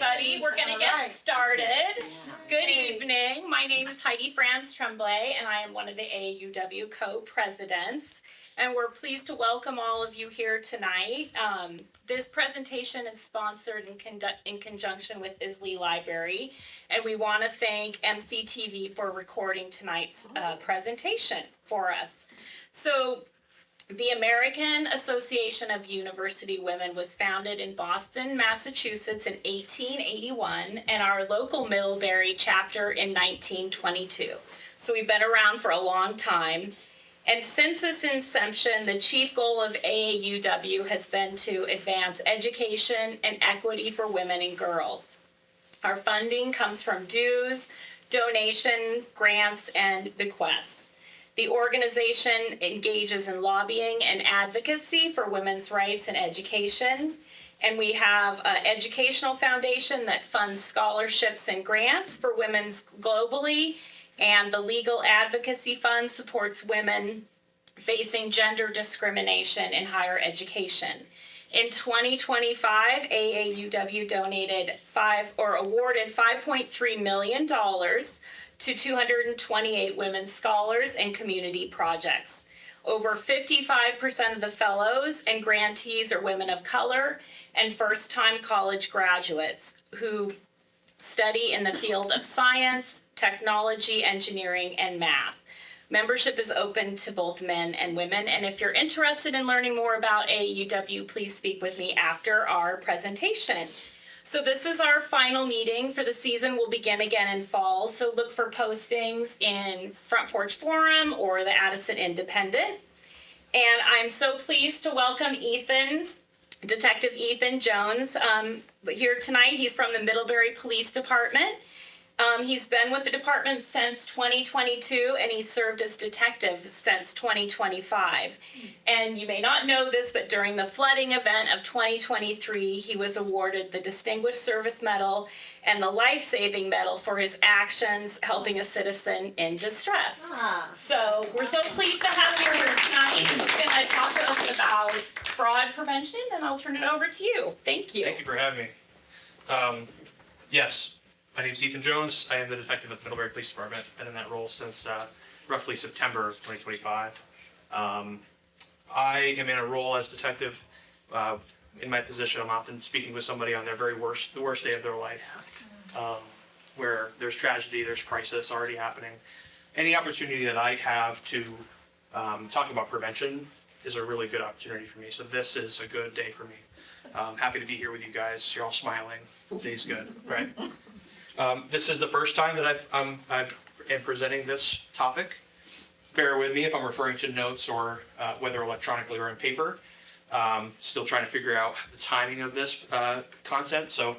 everybody. We're going to get started. Good evening. My name is Heidi Franz Tremblay, and I am one of the AAUW co-presidents. And we're pleased to welcome all of you here tonight. This presentation is sponsored in conjunction with Ilsley Library, and we want to thank MCTV for recording tonight's presentation for us. So, the American Association of University Women was founded in Boston, Massachusetts in 1881, and our local Middlebury chapter in 1922. So we've been around for a long time. And since its inception, the chief goal of AAUW has been to advance education and equity for women and girls. Our funding comes from dues, donation, grants, and bequests. The organization engages in lobbying and advocacy for women's rights and education. And we have an educational foundation that funds scholarships and grants for women globally. And the Legal Advocacy Fund supports women facing gender discrimination in higher education. In 2025, AAUW awarded $5.3 million to 228 women's scholars and community projects. Over 55% of the fellows and grantees are women of color and first-time college graduates who study in the field of science, technology, engineering, and math. Membership is open to both men and women, and if you're interested in learning more about AAUW, please speak with me after our presentation. So this is our final meeting for the season. We'll begin again in fall, so look for postings in Front Porch Forum or the Addison Independent. And I'm so pleased to welcome Detective Ethan Jones here tonight. He's from the Middlebury Police Department. He's been with the department since 2022, and he served as detective since 2025. And you may not know this, but during the flooding event of 2023, he was awarded the Distinguished Service Medal and the Life-Saving Medal for his actions helping a citizen in distress. So we're so pleased to have you here tonight. He's going to talk to us about fraud prevention, and I'll turn it over to you. Thank you. Thank you for having me. Yes. My name is Ethan Jones. I am the detective at the Middlebury Police Department. Been in that role since roughly September of 2025. I am in a role as detective. In my position, I'm often speaking with somebody on their the worst day of their life, where there's tragedy, there's crisis already happening. Any opportunity that I have to talk about prevention is a really good opportunity for me. So this is a good day for me. I'm happy to be here with you guys. You're all smiling. Today's good, right? This is the first time that I am presenting this topic. Bear with me if I'm referring to notes or whether electronically or in paper. Still trying to figure out the timing of this content. So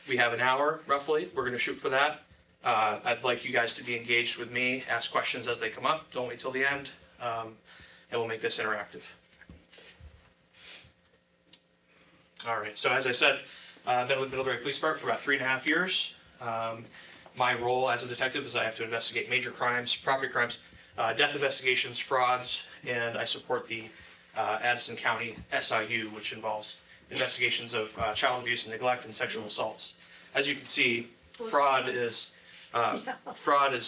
we have an hour roughly. We're going to shoot for that. I'd like you guys to be engaged with me, ask questions as they come up. Don't wait till the end, and we'll make this interactive. All right. So as I said, I've been with Middlebury Police Department for about 3.5 years. My role as a detective is I have to investigate major crimes, property crimes, death investigations, frauds, and I support the Addison County SIU, which involves investigations of child abuse and neglect and sexual assaults. As you can see, fraud is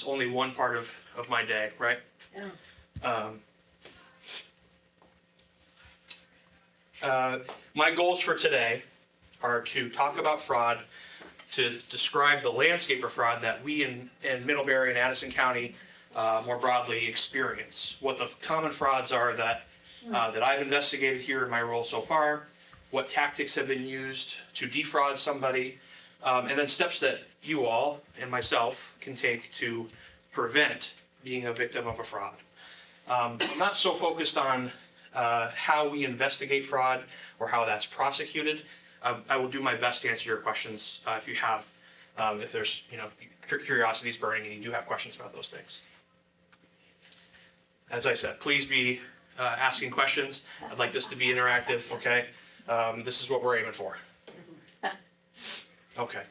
only one part of my day, right? My goals for today are to talk about fraud, to describe the landscape of fraud that we in Middlebury and Addison County more broadly experience, what the common frauds are that I've investigated here in my role so far, what tactics have been used to defraud somebody, and then steps that you all and myself can take to prevent being a victim of a fraud. I'm not so focused on how we investigate fraud or how that's prosecuted. I will do my best to answer your questions if you have, if there's, curiosity is burning and you do have questions about those things. As I said, please be asking questions. I'd like this to be interactive, okay? This is what we're aiming for. Okay.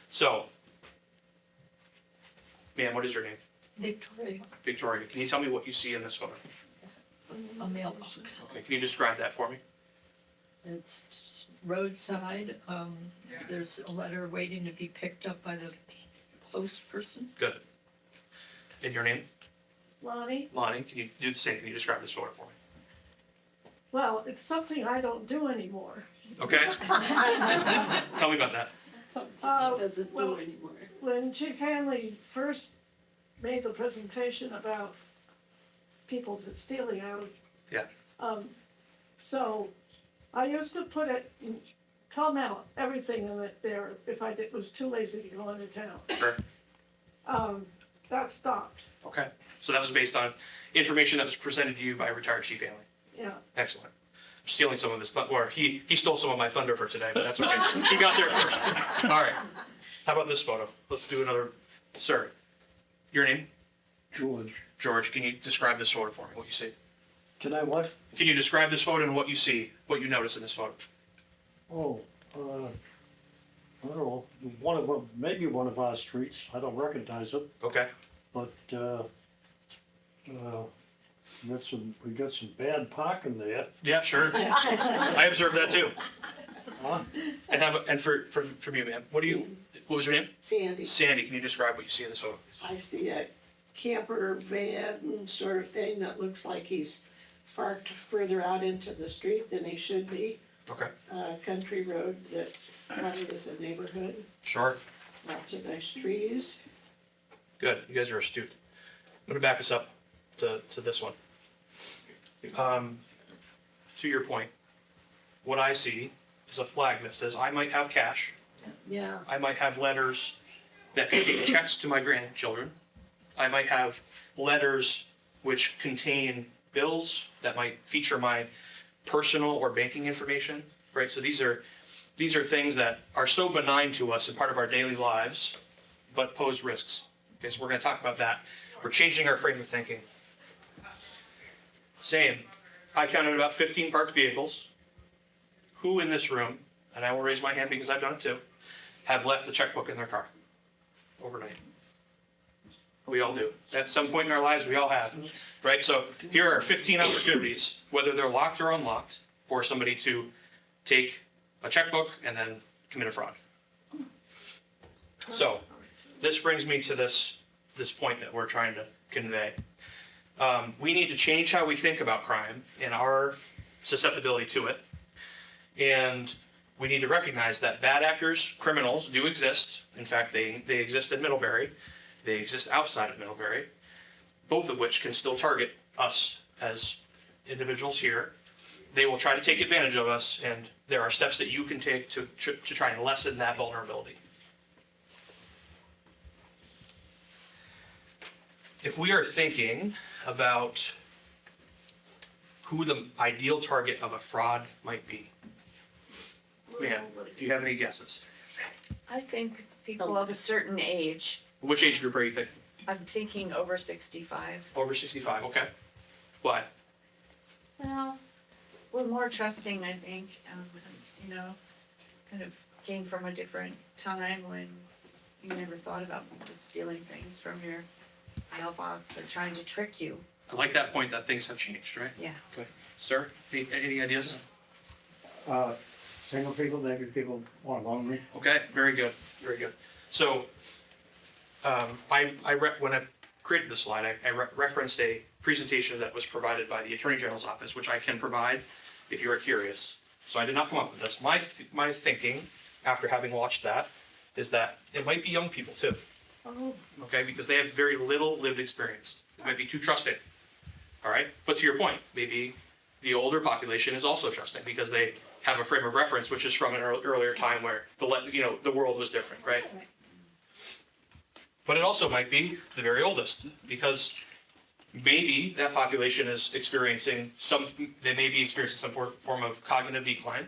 So, ma'am, what is your name? Victoria. Victoria. Can you tell me what you see in this photo? A mailbox. Okay. Can you describe that for me? It's roadside. There's a letter waiting to be picked up by the post person. Good. And your name? Lonnie? Lonnie, can you do the same? Can you describe this photo for me? Well, it's something I don't do anymore. Okay. Tell me about that. Doesn't well, do anymore. When Chief Hanley first made the presentation about people stealing out of. Yeah. So I used to put it, come out, everything in it there, if I was too lazy to go into town. Sure. That stopped, Okay. So that was based on information that was presented to you by retired Chief Hanley. yeah. Excellent. I'm stealing some of his thunder, or he stole some of my thunder for today, but that's okay. He got there first. All right. How about this photo? Let's do another. Sir, your name? George. George, can you describe this photo for me, what you see? Can I what? Can you describe this photo and what you see, what you notice in this photo? Oh, I don't know, maybe one of our streets, I don't recognize it, Okay. but, we got some bad parking there. Yeah, sure. I observed that too. Huh? And how about, and from you, ma'am, what was your name? Sandy, Sandy, can you describe what you see in this photo? I see a camper van sort of thing that looks like he's parked further out into the street than he should be. Okay. Country road that probably is a neighborhood, Sure. lots of nice trees. Good. You guys are astute. I'm gonna back us up to this one. To your point, what I see is a flag that says I might have cash. Yeah. I might have letters that contain checks to my grandchildren. I might have letters which contain bills that might feature my personal or banking information, right? So these are things that are so benign to us and part of our daily lives, but pose risks. Okay, so we're going to talk about that. We're changing our frame of thinking. Same. I counted about 15 parked vehicles. Who in this room, and I will raise my hand because I've done it too, have left a checkbook in their car overnight? We all do. At some point in our lives, we all have, right? So here are 15 opportunities, whether they're locked or unlocked, for somebody to take a checkbook and then commit a fraud. So this brings me to this point that we're trying to convey. We need to change how we think about crime and our susceptibility to it. And we need to recognize that bad actors, criminals, do exist. In fact, they exist in Middlebury. They exist outside of Middlebury, both of which can still target us as individuals here. They will try to take advantage of us, and there are steps that you can take to try and lessen that vulnerability. If we are thinking about who the ideal target of a fraud might be, man, do you have any guesses? I think people of a certain age. Which age group are you thinking? I'm thinking over 65. Over 65, okay. Why? Well, we're more trusting, I think. You know, kind of came from a different time when you never thought about people stealing things from your mailbox or trying to trick you. I like that point that things have changed, right? Yeah. Okay. Sir, any ideas? Single people, naked people, or lonely. Okay, very good, very good. So, when I created this slide, I referenced a presentation that was provided by the Attorney General's office, which I can provide if you are curious. So I did not come up with this. My thinking, after having watched that, is that it might be young people too. Oh, Okay, because they have very little lived experience. It might be too trusting. All right, but to your point, maybe the older population is also trusting because they have a frame of reference which is from an earlier time where the world was different, right? But it also might be the very oldest because maybe that population is experiencing some form of cognitive decline,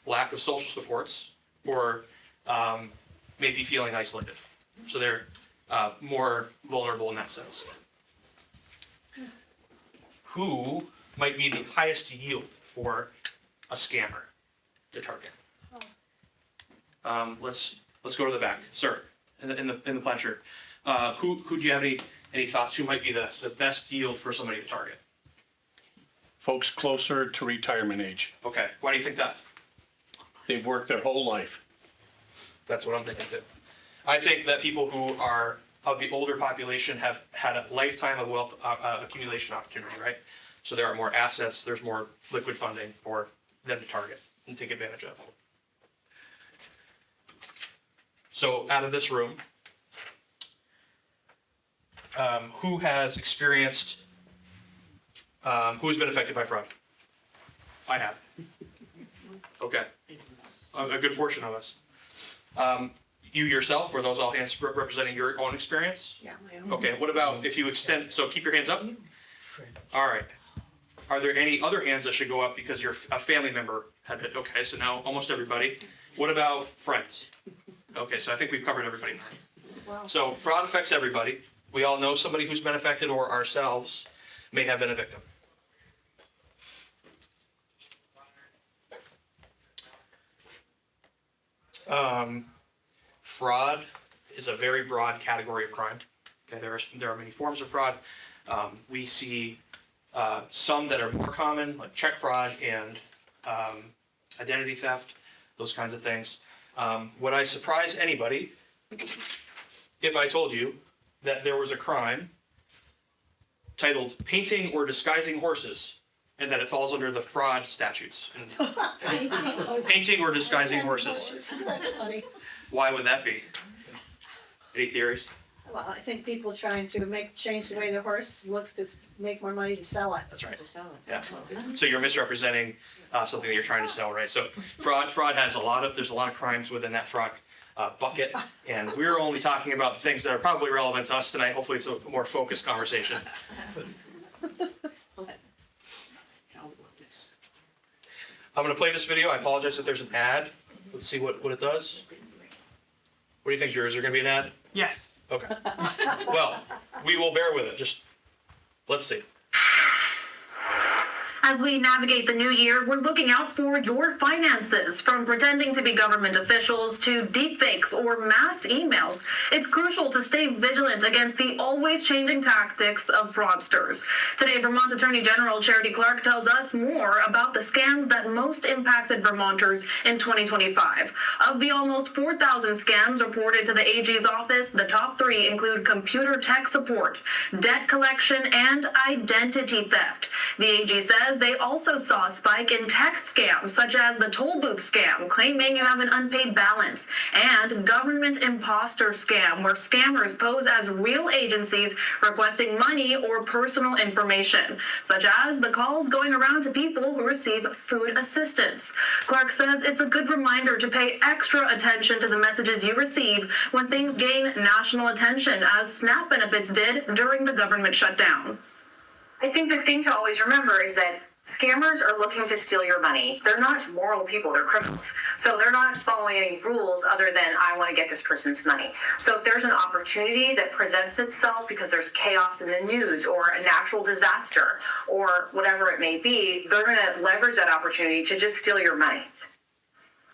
lack of social supports, or maybe feeling isolated. So they're more vulnerable in that sense. Who might be the highest yield for a scammer to target? Let's go to the back, sir, in the plaid shirt. Who do you have any thoughts? Who might be the best yield for somebody to target? folks closer to retirement age. Okay, why do you think that? They've worked their whole life. That's what I'm thinking too. I think that people who are of the older population have had a lifetime of wealth accumulation opportunity, right? So there are more assets, there's more liquid funding for them to target and take advantage of. So out of this room, who has experienced, who has been affected by fraud? I have. Okay, a good portion of us. You yourself, were those all hands representing your own experience? Yeah, my own. Okay, what about if you extend, so keep your hands up? All right. Are there any other hands that should go up because a family member had it? Okay, so now almost everybody. What about friends? Okay, so I think we've covered everybody. So fraud affects everybody. We all know somebody who's been affected or ourselves may have been a victim. Fraud is a very broad category of crime. Okay, there are many forms of fraud. We see some that are more common, like check fraud and identity theft, those kinds of things. Would I surprise anybody if I told you that there was a crime titled painting or disguising horses, and that it falls under the fraud statutes? Painting or disguising horses. That's funny. Why would that be? Any theories? Well, I think people trying to change the way the horse looks to make more money to sell it. That's right. Yeah. So you're misrepresenting something that you're trying to sell, right? So fraud has there's a lot of crimes within that fraud bucket, and we're only talking about the things that are probably relevant to us tonight. Hopefully it's a more focused conversation. I'm gonna play this video. I apologize if there's an ad. Let's see what it does. What do you think, Drew? Is there gonna be an ad? Yes. Okay. Well, we will bear with it. Just let's see. As we navigate the new year, we're looking out for your finances, from pretending to be government officials to deepfakes or mass emails. It's crucial to stay vigilant against the always changing tactics of fraudsters. Today, Vermont Attorney General Charity Clark tells us more about the scams that most impacted Vermonters in 2025. Of the almost 4,000 scams reported to the AG's office, the top 3 include computer tech support, debt collection, and identity theft. The AG says they also saw a spike in text scams, such as the toll booth scam, claiming you have an unpaid balance, and government imposter scam, where scammers pose as real agencies requesting money or personal information, such as the calls going around to people who receive food assistance. Clark says it's a good reminder to pay extra attention to the messages you receive when things gain national attention, as SNAP benefits did during the government shutdown. I think the thing to always remember is that scammers are looking to steal your money. They're not moral people, they're criminals. So they're not following any rules other than, I want to get this person's money. So if there's an opportunity that presents itself because there's chaos in the news or a natural disaster or whatever it may be, they're going to leverage that opportunity to just steal your money.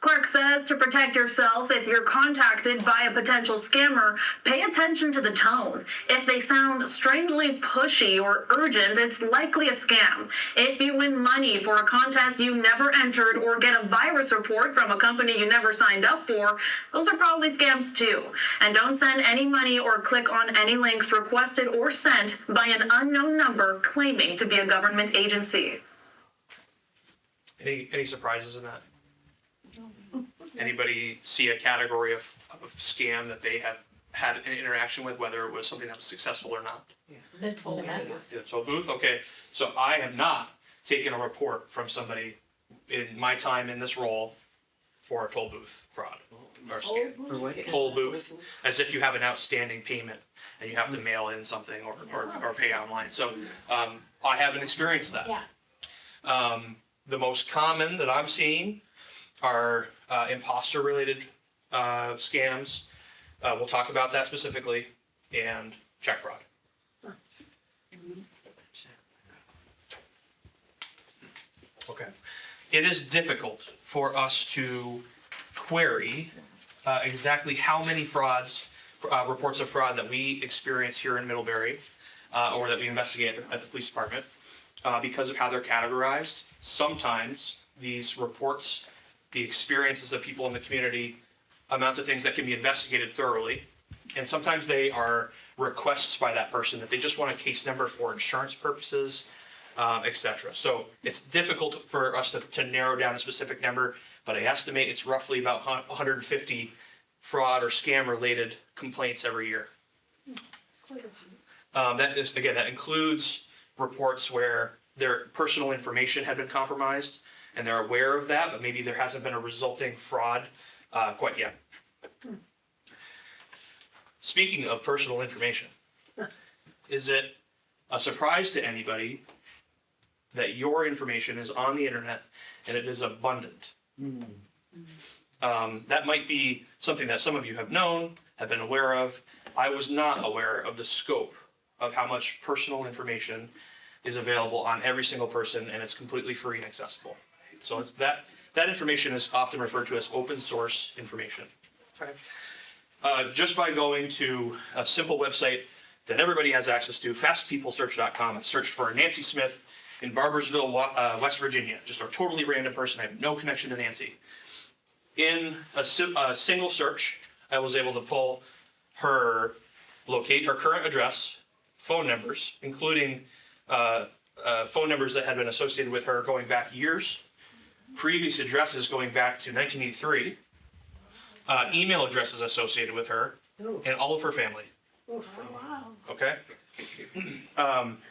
Clark says to protect yourself, if you're contacted by a potential scammer, pay attention to the tone. If they sound strangely pushy or urgent, it's likely a scam. If you win money for a contest you never entered or get a virus report from a company you never signed up for, those are probably scams too. And don't send any money or click on any links requested or sent by an unknown number claiming to be a government agency. Any surprises in that? Anybody see a category of scam that they have had an interaction with, whether it was something that was successful or not? The toll booth. The toll booth, okay. So I have not taken a report from somebody in my time in this role for a toll booth fraud or scam. Toll booth, as if you have an outstanding payment and you have to mail in something or pay online. So I haven't experienced that. Yeah. The most common that I'm seeing are imposter-related scams. We'll talk about that specifically, and check fraud. Okay. It is difficult for us to query exactly how many frauds, reports of fraud that we experience here in Middlebury, or that we investigate at the police department. because of how they're categorized. Sometimes these reports, the experiences of people in the community, amount to things that can be investigated thoroughly. And sometimes they are requests by that person that they just want a case number for insurance purposes, etc. So it's difficult for us to narrow down a specific number, but I estimate it's roughly about 150 fraud or scam related complaints every year. That includes reports where their personal information had been compromised and they're aware of that, but maybe there hasn't been a resulting fraud quite yet. Speaking of personal information, is it a surprise to anybody that your information is on the internet and it is abundant? That might be something that some of you have known, have been aware of. I was not aware of the scope of how much personal information is available on every single person, and it's completely free and accessible. So it's that information is often referred to as open source information. Okay. Just by going to a simple website that everybody has access to, fastpeoplesearch.com, and search for Nancy Smith in Barboursville, West Virginia. Just a totally random person. I have no connection to Nancy. In a single search, I was able to pull her current address, phone numbers, including phone numbers that had been associated with her going back years, previous addresses going back to 1983, email addresses associated with her, and all of her family. Oh, wow. Okay?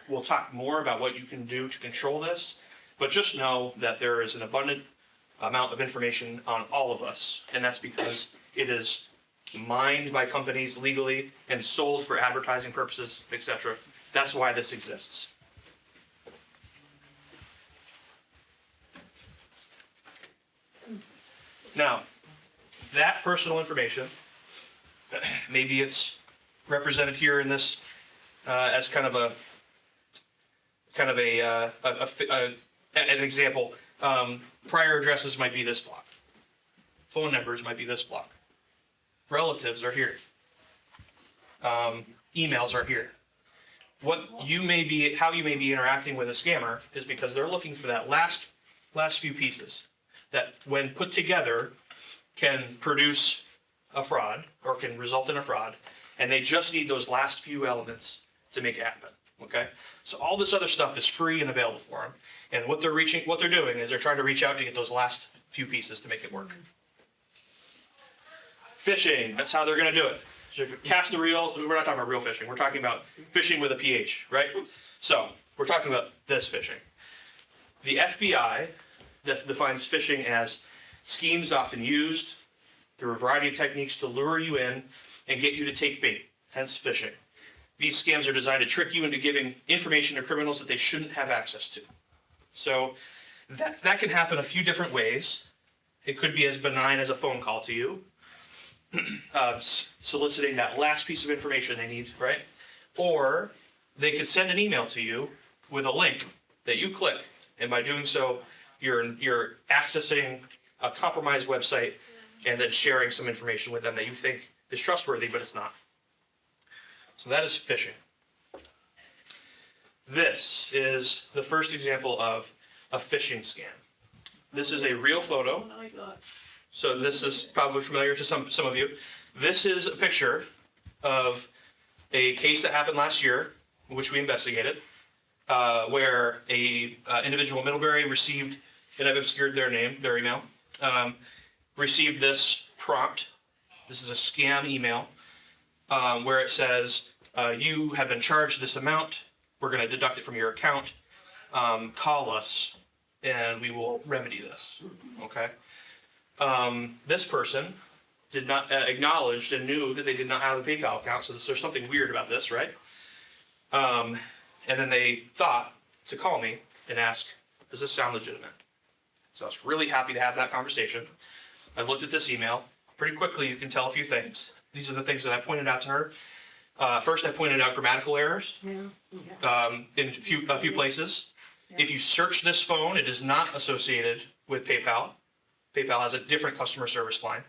We'll talk more about what you can do to control this, but just know that there is an abundant amount of information on all of us, and that's because it is mined by companies legally and sold for advertising purposes, etc. That's why this exists. Now, that personal information, maybe it's represented here in this as kind of an example. Prior addresses might be this block. Phone numbers might be this block. Relatives are here. Emails are here. How you may be interacting with a scammer is because they're looking for that last few pieces that, when put together, can produce a fraud or can result in a fraud, and they just need those last few elements to make it happen. Okay, so all this other stuff is free and available for them, and what they're doing is they're trying to reach out to get those last few pieces to make it work. Phishing, that's how they're going to do it. So cast the reel. We're not talking about real phishing. We're talking about phishing with a PH, right? So we're talking about this phishing. The FBI defines phishing as schemes often used through a variety of techniques to lure you in and get you to take bait, hence phishing. These scams are designed to trick you into giving information to criminals that they shouldn't have access to. So that can happen a few different ways. It could be as benign as a phone call to you, soliciting that last piece of information they need, right? Or they could send an email to you with a link that you click, and by doing so, you're accessing a compromised website and then sharing some information with them that you think is trustworthy, but it's not. So that is phishing. This is the first example of a phishing scam. This is a real photo. Oh my God. So this is probably familiar to some of you. This is a picture of a case that happened last year, which we investigated, where a individual in Middlebury received, and I've obscured their name, their email, received this prompt. This is a scam email where it says, you have been charged this amount. We're going to deduct it from your account. Call us and we will remedy this. Okay. This person did not acknowledged and knew that they did not have a PayPal account, so there's something weird about this, right? And then they thought to call me and ask, does this sound legitimate? So I was really happy to have that conversation. I looked at this email. Pretty quickly, you can tell a few things. These are the things that I pointed out to her. First, I pointed out grammatical errors in a few places. If you search this phone, it is not associated with PayPal. PayPal has a different customer service line.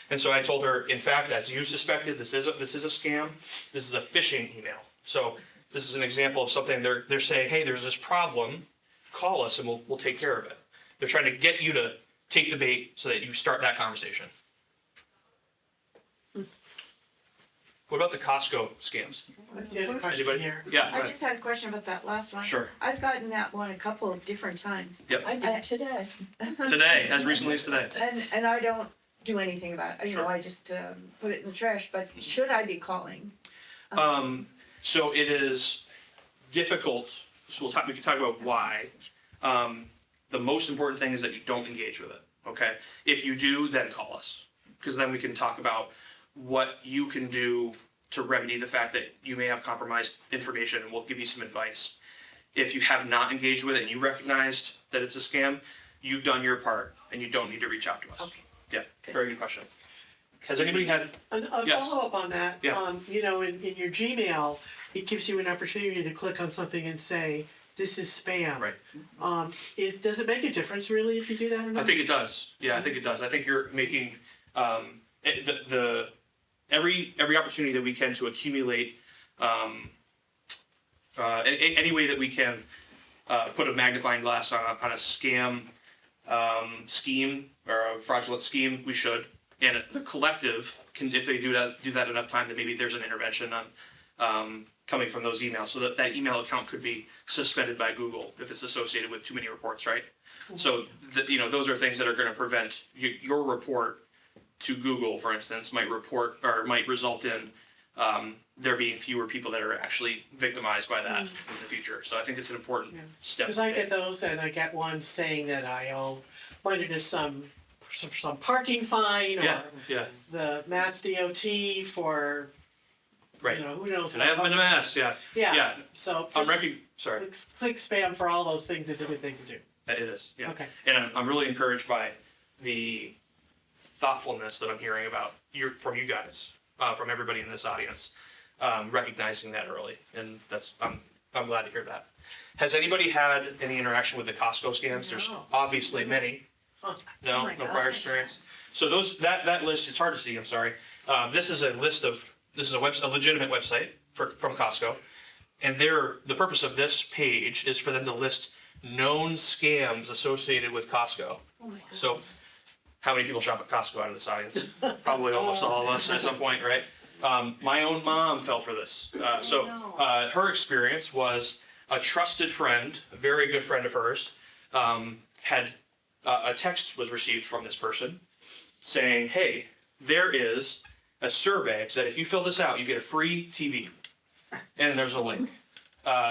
And so I told her, in fact, as you suspected, this is a scam. This is a phishing email. So this is an example of something they're saying, hey, there's this problem call us and we'll take care of it. They're trying to get you to take the bait so that you start that conversation. What about the Costco scams? You have a question Anybody? here. Yeah, go I ahead. just had a question about that last one. Sure. I've gotten that one a couple of different times. Yep. I did today. Today, as recently as today. And I don't do anything about it, you know, Sure. I just put it in the trash, but should I be calling? So it is difficult. So we can talk about why. The most important thing is that you don't engage with it. Okay. If you do, then call us, because then we can talk about what you can do to remedy the fact that you may have compromised information, and we'll give you some advice. If you have not engaged with it and you recognized that it's a scam, you've done your part and you don't need to reach out to us. Okay. Yeah. Very good question. Has anybody had? A Yes. follow-up on that, Yeah. you know, in your Gmail, it gives you an opportunity to click on something and say, this is spam. Right. Does it make a difference really if you do that or not? I think it does. Yeah, I think it does. I think you're making every opportunity that we can to accumulate any way that we can put a magnifying glass on a scam scheme or a fraudulent scheme, we should. And the collective can, if they do that enough time, then maybe there's an intervention on coming from those emails, so that email account could be suspended by Google if it's associated with too many reports, right? So those are things that are going to prevent your report to Google, for instance, might result in there being fewer people that are actually victimized by that in the future. So I think it's an important step. Cause I get those and I get one saying that I owe money to some parking fine Yeah, or yeah, the Mass DOT for, right. you know, who knows. And I haven't been to mass, yeah. Yeah, so I'm just sorry. click spam for all those things is a good thing to do. It is, yeah. Okay. And I'm really encouraged by the thoughtfulness that I'm hearing about from you guys, from everybody in this audience, recognizing that early, and I'm glad to hear that. Has anybody had any interaction with the Costco scams? There's obviously many. No, my no prior gosh. experience. So that list, it's hard to see. I'm sorry. This is a legitimate website from Costco, and the purpose of this page is for them to list known scams associated with Costco. Oh my God. So, how many people shop at Costco out of this audience? Probably almost all of us at some point, right? My own mom fell for this. Her experience was a trusted friend, a very good friend of hers, had a text was received from this person saying, "Hey, there is a survey that if you fill this out, you get a free TV," and there's a link.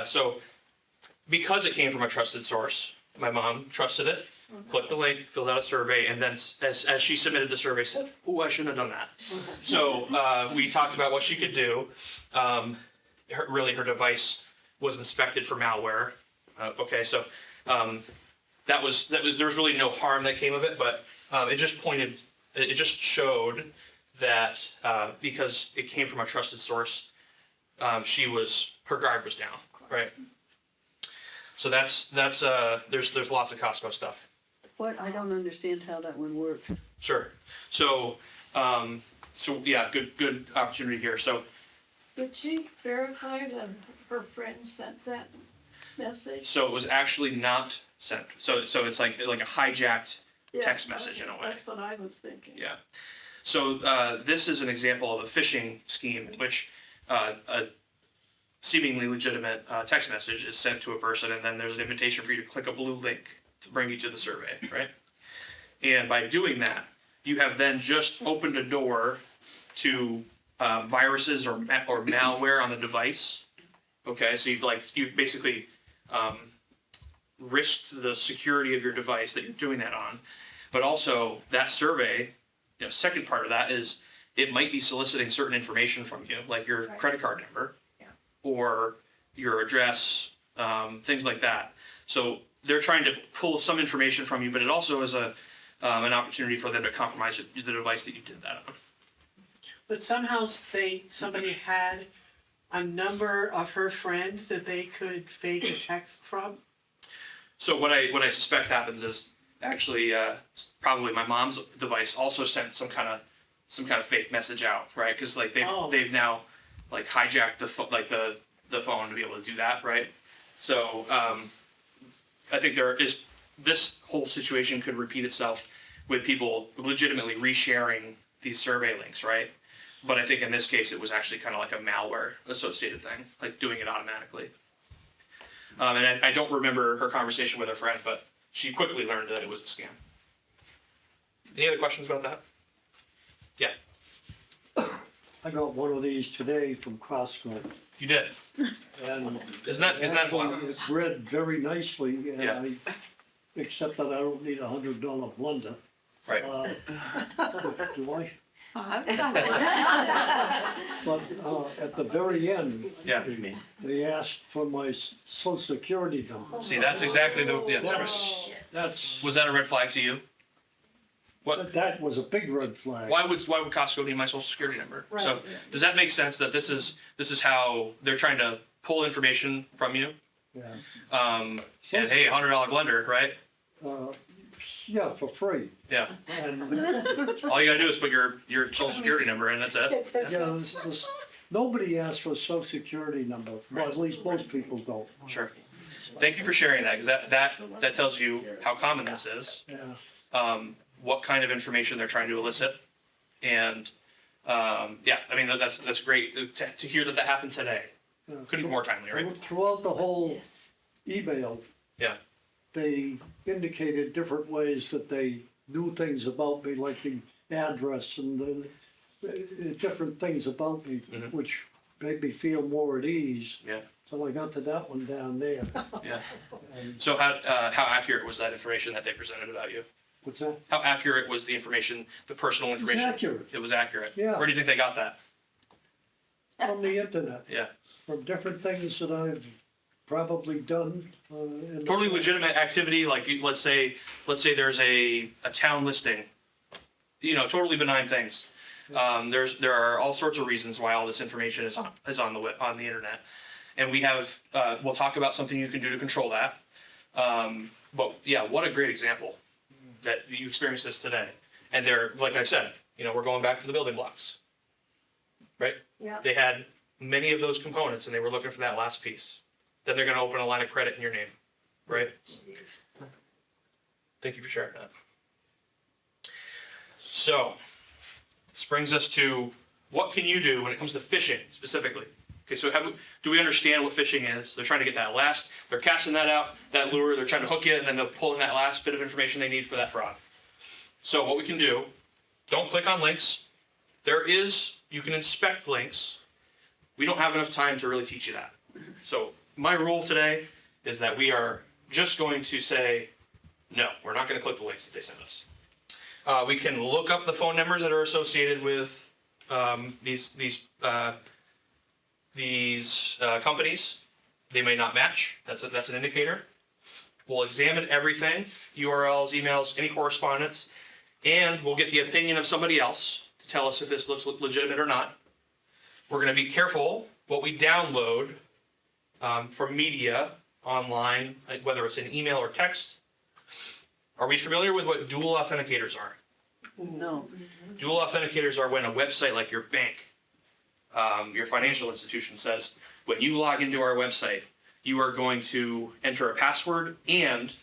So, because it came from a trusted source, my mom trusted it, clicked the link, filled out a survey, and then as she submitted the survey, said, "Ooh, I shouldn't have done that." So we talked about what she could do. Her device was inspected for malware. So there was really no harm that came of it, but it just showed that because it came from a trusted source, her guard was down, right? So there's lots of Costco stuff. What, I don't understand how that one works. Sure. So yeah, good opportunity here. So Did she verify that her friend sent that message? it was actually not sent. So it's like a hijacked text message in a way. That's what I was thinking. Yeah. So this is an example of a phishing scheme in which a seemingly legitimate text message is sent to a person, and then there's an invitation for you to click a blue link to bring you to the survey, right? And by doing that, you have then just opened a door to viruses or malware on the device. Okay, so you've basically risked the security of your device that you're doing that on, but also that survey. Second part of that is it might be soliciting certain information from you, like your credit card number, or your address, things like that. So they're trying to pull some information from you, but it also is an opportunity for them to compromise the device that you did that on. But somehow somebody had a number of her friend that they could fake a text from? So what I suspect happens is actually probably my mom's device also sent some kind of fake message out, right? Because they've now hijacked the phone to be able to do that, right? So I think this whole situation could repeat itself with people legitimately resharing these survey links, right? But I think in this case, it was actually kind of like a malware associated thing, like doing it automatically. And I don't remember her conversation with her friend, but she quickly learned that it was a scam. Any other questions about that? Yeah, I got one of these today from Costco, you did. and Isn't that actually, wild? it read very nicely, and Yeah. except that I don't need $100 blender. Right. Do I? I've got one. But at the very end, Yeah. they asked for my social security number. See, that's exactly the, yeah, that's right. That's, Was that a red flag to you? What? that was a big red flag. Why would Costco need my social security number? So does that make sense that this is how they're trying to pull information from you? Yeah. And hey, $100 blender, right? Yeah, for free. Yeah. And, All you gotta do is put your social security number in. That's it. nobody asked for a social security number, well, at least most people don't. Sure. Thank you for sharing that, because that tells you how common this is. Yeah. What kind of information they're trying to elicit, and yeah, I mean that's great to hear that happened today. Couldn't be more timely, right? Throughout the whole email, Yeah. they indicated different ways that they knew things about me, like the address and the different things about me, which made me feel more at ease. Yeah. So I got to that one down there. Yeah. And So how accurate was that information that they presented about you? what's that? How accurate was the information, the personal information? accurate. It was accurate. Yeah. Where do you think they got that? From the internet, Yeah. from different things that I've probably done. In the Totally past. legitimate activity. Like let's say there's a town listing. Totally benign things. There are all sorts of reasons why all this information is on the internet, and we'll talk about something you can do to control that. But yeah, what a great example that you experienced this today. And they're, like I said, we're going back to the building blocks, right? Yeah. They had many of those components, and they were looking for that last piece. Then they're going to open a line of credit in your name, right? Thank you for sharing that. So, this brings us to what can you do when it comes to phishing specifically? Okay, so do we understand what phishing is? They're trying to get they're casting that out, that lure, they're trying to hook you, and then they're pulling that last bit of information they need for that fraud. So what we can do, don't click on links. You can inspect links. We don't have enough time to really teach you that. So my rule today is that we are just going to say, no, we're not going to click the links that they send us. We can look up the phone numbers that are associated with these companies. They may not match. That's an indicator. We'll examine everything, URLs, emails, any correspondence, and we'll get the opinion of somebody else to tell us if this looks legitimate or not. We're going to be careful what we download from media online, like whether it's an email or text. Are we familiar with what dual authenticators are? No. Dual authenticators are when a website like your bank, your financial institution says, when you log into our website, you are going to enter a password and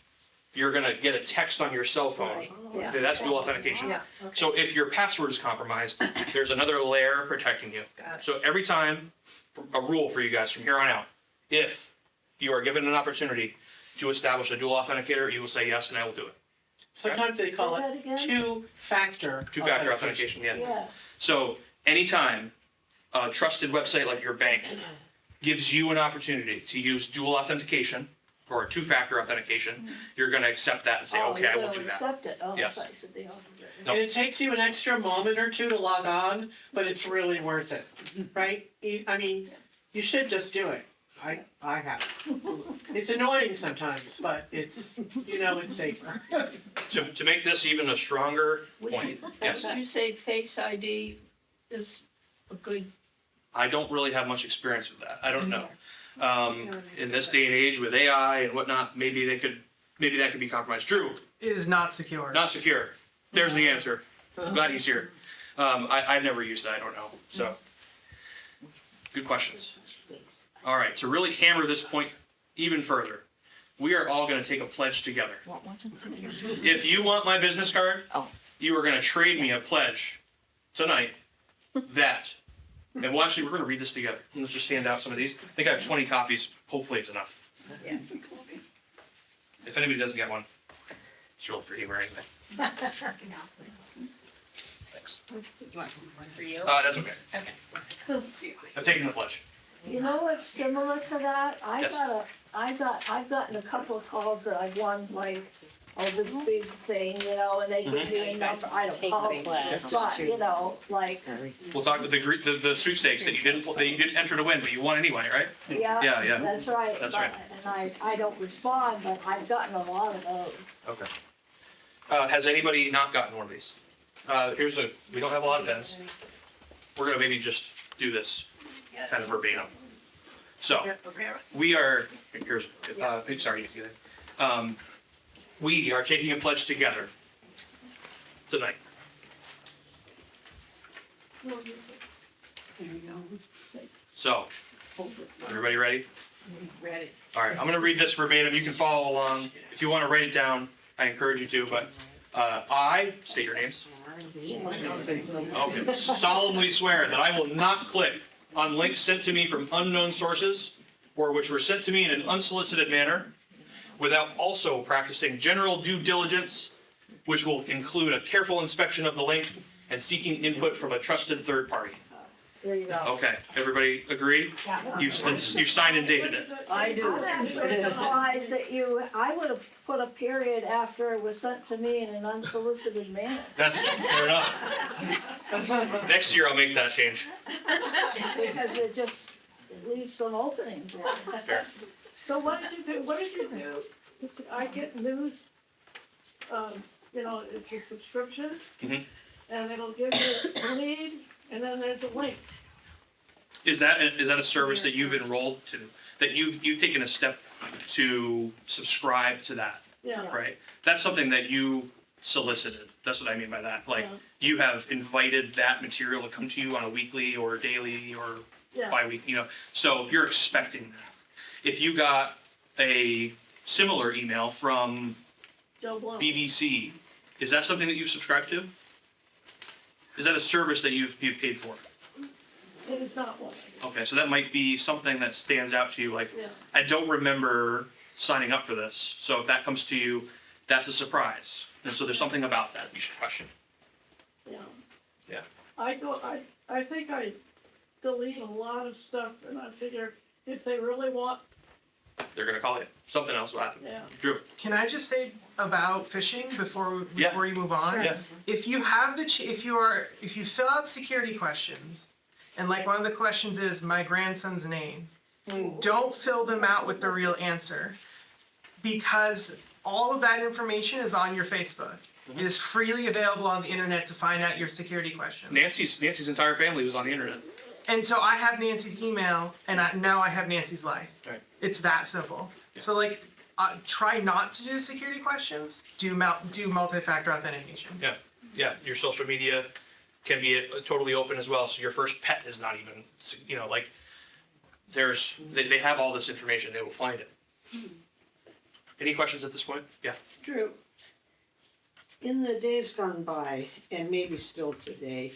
you're going to get a text on your cell phone. Yeah. Okay, that's dual authentication. Yeah, okay. So if your password is compromised, there's another layer protecting you. Got it. So every time, a rule for you guys from here on out, if you are given an opportunity to establish a dual authenticator, you will say yes and I will do it. Sometimes they call Say that it again? two-factor. Two-factor authentication, yeah. Yeah. So anytime a trusted website like your bank gives you an opportunity to use dual authentication or two-factor authentication, you're going to accept that and say, okay, I will do that. Accept it. Oh, Yes. I thought you said they offered it. No. And it takes you an extra moment or two to log on, but it's really worth it, right? I mean, you should just do it. I have. It's annoying sometimes, but it's safer. To make this even a stronger point, yes, Would you say Face ID is a good, I don't really have much experience with that. I don't know. In this day and age with AI and whatnot, maybe that could be compromised. Drew, Is not secure. not secure. There's the answer. I'm glad he's here. I've never used it. I don't know. So, good questions. All right. To really hammer this point even further, we are all gonna take a pledge together. What wasn't security? If you want my business card, Oh. you are gonna trade me a pledge tonight that, and well, actually, we're gonna read this together. Let's just hand out some of these. I think I have 20 copies. Hopefully it's enough. Yeah. If anybody doesn't get one, it's rolled for humor anyway. Thanks. One for you. That's okay. Okay. I'm taking the pledge. You know what's similar to that? Yes. I've gotten a couple of calls that I've won like, oh, this big thing, you know, and they give me a number, I don't call it, but, you know, like, We'll talk with the sweepstakes that you didn't enter to win, but you won anyway, right? yeah, Yeah. that's right. That's but- right. And I don't respond, but I've gotten a lot of those. Okay. Has anybody not gotten one of these? We don't have a lot of pens. We're gonna maybe just do this kind of verbatim. So, we are, sorry, you see that? We are taking a pledge together tonight. There you go. So, everybody ready? Ready. All right, I'm gonna read this verbatim. You can follow along. If you wanna write it down, I encourage you to, but, I, state your names. Okay, solemnly swear that I will not click on links sent to me from unknown sources or which were sent to me in an unsolicited manner without also practicing general due diligence, which will include a careful inspection of the link and seeking input from a trusted third party. There you go. Okay, everybody agree? You've signed and dated it. I do. I'm actually surprised that I would have put a period after it was sent to me in an unsolicited manner. That's fair enough. Next year I'll make that change. Because it just leaves some openings there. Fair. So what did you do? I get news, you know, it's a subscription. Mhm. And it'll give you a lead, and then there's a link. Is that a service that you've enrolled to, that you've taken a step to subscribe to that, Yeah. right? That's something that you solicited. That's what I mean by that. Like, Yeah. you have invited that material to come to you on a weekly or daily or Yeah. bi-week, you know, so you're expecting that. If you got a similar email from Joe Blow. BBC, is that something that you've subscribed to? Is that a service that you've paid for? It is not one. Okay, so that might be something that stands out to you, like, Yeah. I don't remember signing up for this, so if that comes to you, that's a surprise. And so there's something about that you should question. Yeah. Yeah. I think I delete a lot of stuff, and I figure if they really want, They're gonna call you. Something else will happen. yeah. Drew? Can I just say about phishing before you move on? Yeah. If you have if you fill out security questions, and like one of the questions is my grandson's name, don't fill them out with the real answer, because all of that information is on your Facebook. It is freely available on the internet to find out your security questions. Nancy's entire family was on the internet. And so I have Nancy's email, and now I have Nancy's life. Right. It's that simple. So like, try not to do security questions. Do multi-factor authentication. Yeah, yeah, your social media can be totally open as well, so your first pet is not even, you know, like, they have all this information, they will find it. Any questions at this point? Yeah. Drew, in the days gone by, and maybe still today,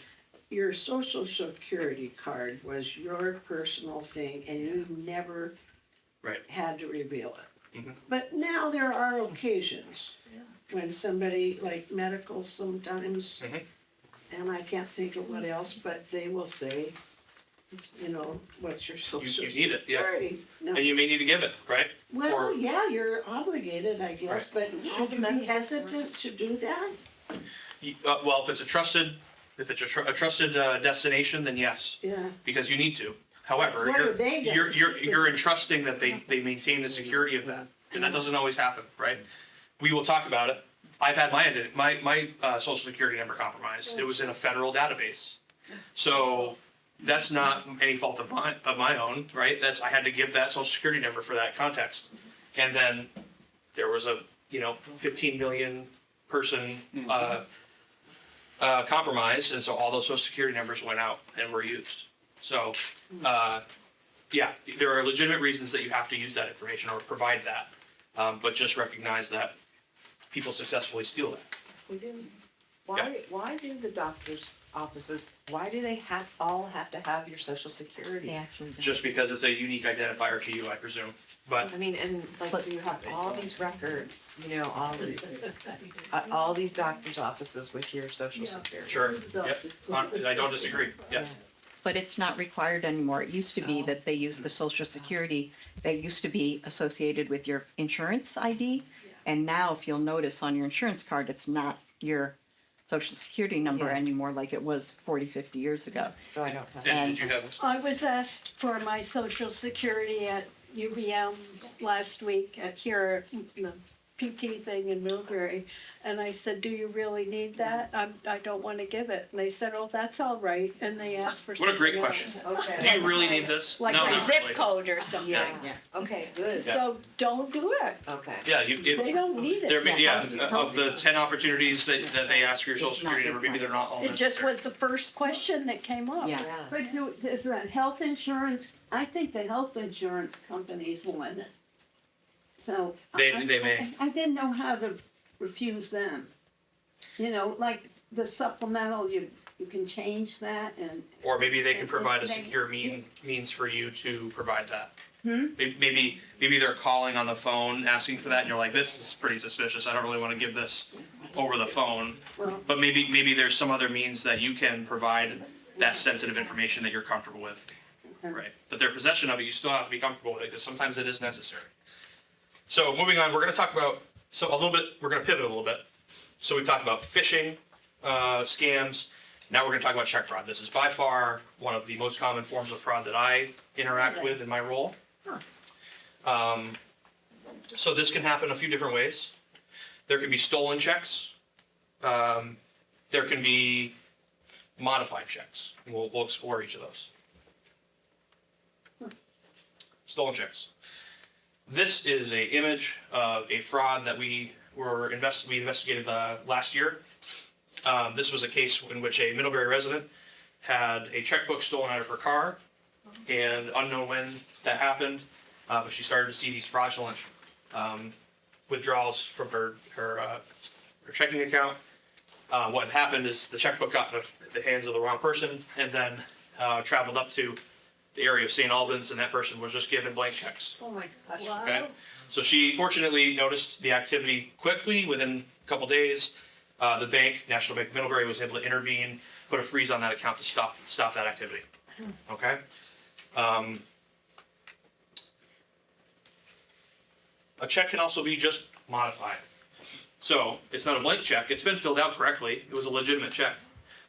your social security card was your personal thing and you never Right. had to reveal it. Mhm. But now there are occasions when somebody, like medical sometimes, Mhm. and I can't think of what else, but they will say, you know, what's your social You need it, yeah. security? No. And you may need to give it, right? Well, or- yeah, you're obligated, I guess, but shouldn't you be hesitant to do that? Well, if it's a trusted destination, then yes, Yeah. because you need to. However, What are they gonna you're entrusting that they maintain the security of that, and that doesn't always happen, right? We will talk about it. I've had my social security number compromised. It was in a federal database, so that's not any fault of my own, right? I had to give that social security number for that context, and then there was a 15 million person compromise, and so all those social security numbers went out and were used. So, yeah, there are legitimate reasons that you have to use that information or provide that. but just recognize that people successfully steal that. Why do the doctor's offices, why do they all have to have your social security? Just because it's a unique identifier to you, I presume. But I mean, and like, so you have all these records, you know, all these doctor's offices with your social security. sure, yep, I don't disagree, yes. But it's not required anymore. It used to be that they used the social security, that used to be associated with your insurance ID. And now if you'll notice on your insurance card, it's not your social security number anymore like it was 40, 50 years ago. So I don't have. And did you have, I was asked for my social security at UVM last week at here at the PT thing in Middlebury. And I said, do you really need that? I don't want to give it. And they said, oh, that's all right. And they asked for what something a great else. question. Do you really need this? Like No, my not zip really. code or something. Yeah. Okay, good. So don't do it. Okay. Yeah, They don't need it. there may, of the 10 opportunities that they ask for your social security number, maybe they're not all It just necessary. was the first question that came up. Yeah. But is that health insurance? I think the health insurance companies want it. So. They may. I didn't know how to refuse them. You know, like the supplemental, you can change that and. Or maybe they can And- provide a and they- secure means for you to provide that. Hmm? Maybe they're calling on the phone asking for that, and you're like, this is pretty suspicious. I don't really want to give this over the phone. Well, But maybe there's some other means that you can provide that sensitive information that you're comfortable with, right? But their possession of it, you still have to be comfortable with it because sometimes it is necessary. So moving on, we're going to talk about we're going to pivot a little bit. So we've talked about phishing, scams. Now we're going to talk about check fraud. This is by far one of the most common forms of fraud that I interact with in my role. So this can happen a few different ways. There can be stolen checks. There can be modified checks. And we'll explore each of those. Stolen checks. This is an image of a fraud that we investigated last year. This was a case in which a Middlebury resident had a checkbook stolen out of her car, and unknown when that happened, but she started to see these fraudulent withdrawals from her checking account. What happened is the checkbook got in the hands of the wrong person, and then traveled up to the area of St. Albans, and that person was just given blank checks. Oh my gosh. Okay, so she fortunately noticed the activity quickly. Within a couple days, the bank, National Bank of Middlebury, was able to intervene, put a freeze on that account to stop that activity. Okay. A check can also be just modified. So it's not a blank check. It's been filled out correctly. It was a legitimate check.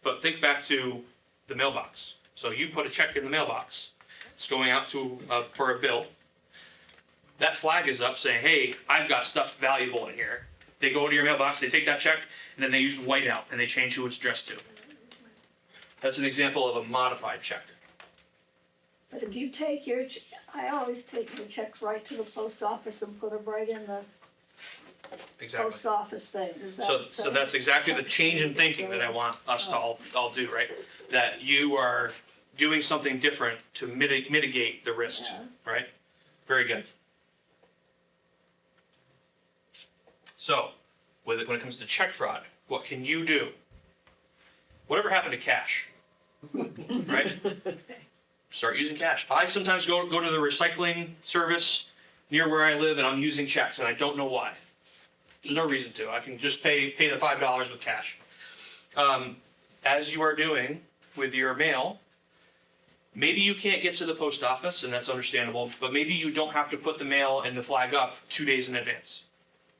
But think back to the mailbox. So you put a check in the mailbox. It's going out to for a bill. That flag is up saying, hey, I've got stuff valuable in here. They go to your mailbox, they take that check, and then they use whiteout and they change who it's addressed to. That's an example of a modified check. But if you take I always take the checks right to the post office and put them right in the Exactly. post office thing. Is that So that's exactly the change in thinking that I want us to all do, right? That you are doing something different to mitigate the risks, right? Very good. So, when it comes to check fraud, what can you do? Whatever happened to cash? Right? Start using cash. I sometimes go to the recycling service near where I live and I'm using checks and I don't know why. There's no reason to. I can just pay the $5 with cash. As you are doing with your mail, maybe you can't get to the post office, and that's understandable, but maybe you don't have to put the mail and the flag up 2 days in advance.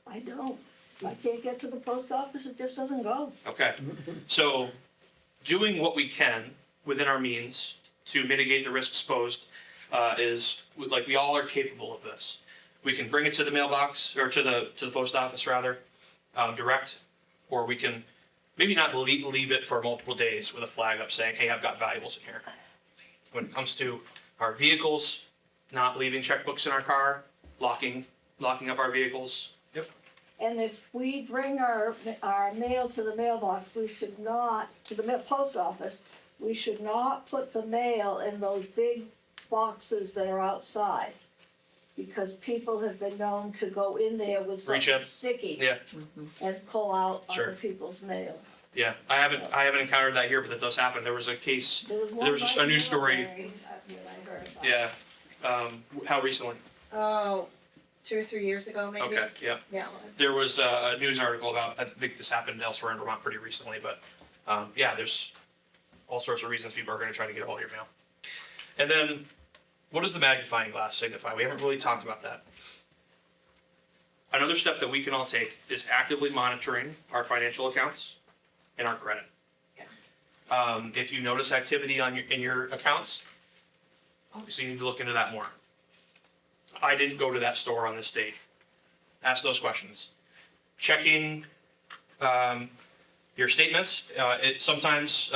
I don't. If I can't get to the post office, it just doesn't go. Okay. So doing what we can within our means to mitigate the risks posed is, like, we all are capable of this. We can bring it to the mailbox, or to the post office rather, direct, or we can maybe not leave it for multiple days with a flag up saying, hey, I've got valuables in here. When it comes to our vehicles, not leaving checkbooks in our car, locking up our vehicles. Yep. And if we bring our mail to the mailbox, we should not, to the post office, we should not put the mail in those big boxes that are outside. because people have been known to go in there with Reach something in. sticky Yeah, and pull out Sure. other people's mail. yeah. I haven't encountered that here, but that does happen. There was a case, there was just a news story. Yeah. How recently? Oh, 2 or 3 years ago, maybe. Okay, yeah. Yeah. There was a news article about, I think this happened elsewhere in Vermont pretty recently, but, yeah, there's all sorts of reasons people are gonna try to get all your mail. And then, what does the magnifying glass signify? We haven't really talked about that. Another step that we can all take is actively monitoring our financial accounts and our credit. If you notice activity in your accounts, obviously you need to look into that more. I didn't go to that store on this date. Ask those questions. Checking your statements. Sometimes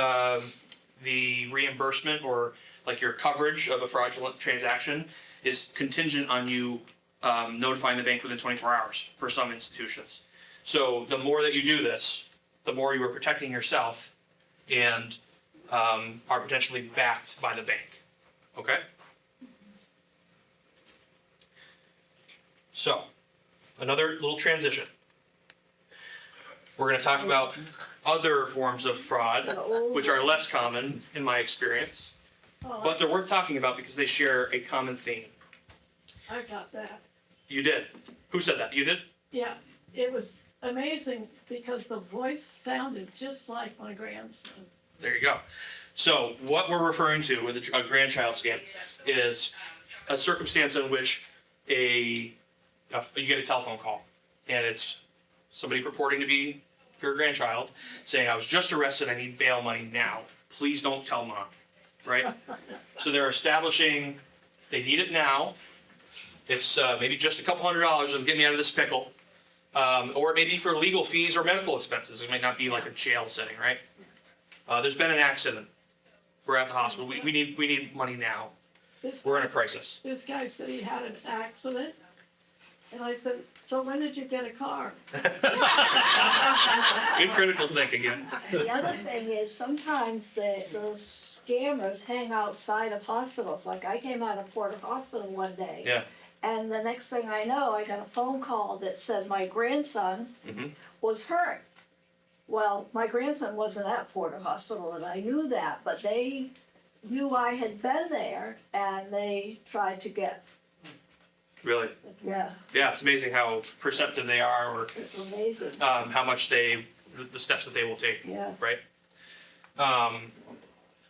the reimbursement or like your coverage of a fraudulent transaction is contingent on you notifying the bank within 24 hours for some institutions. So the more that you do this, the more you are protecting yourself and are potentially backed by the bank. Okay? So, another little transition. We're going to talk about other forms of fraud, which are less common in my experience, but they're worth talking about because they share a common theme. I got that. You did. Who said that? You did? Yeah, it was amazing because the voice sounded just like my grandson. There you go. So, what we're referring to with a grandchild scam is a circumstance in which you get a telephone call, and it's somebody purporting to be your grandchild saying, "I was just arrested. I need bail money now. Please don't tell mom." Right? So they're establishing they need it now. It's maybe just a couple $100s that'll get me out of this pickle, or it may be for legal fees or medical expenses. It might not be like a jail setting, right? There's been an accident. We're at the hospital. We need money now. We're in a crisis. This guy said he had an accident, and I said, "So when did you get a car?" Good critical thinking, yeah. The other thing is sometimes those scammers hang outside of hospitals. Like I came out of Porter Hospital one day. Yeah. And the next thing I know, I got a phone call that said my grandson was hurt. Well, my grandson wasn't at Porter Hospital and I knew that, but they knew I had been there and they tried to get, Really? yeah, Yeah, it's amazing how perceptive they are, or it's amazing. how much the steps that they will take. Yeah. Right?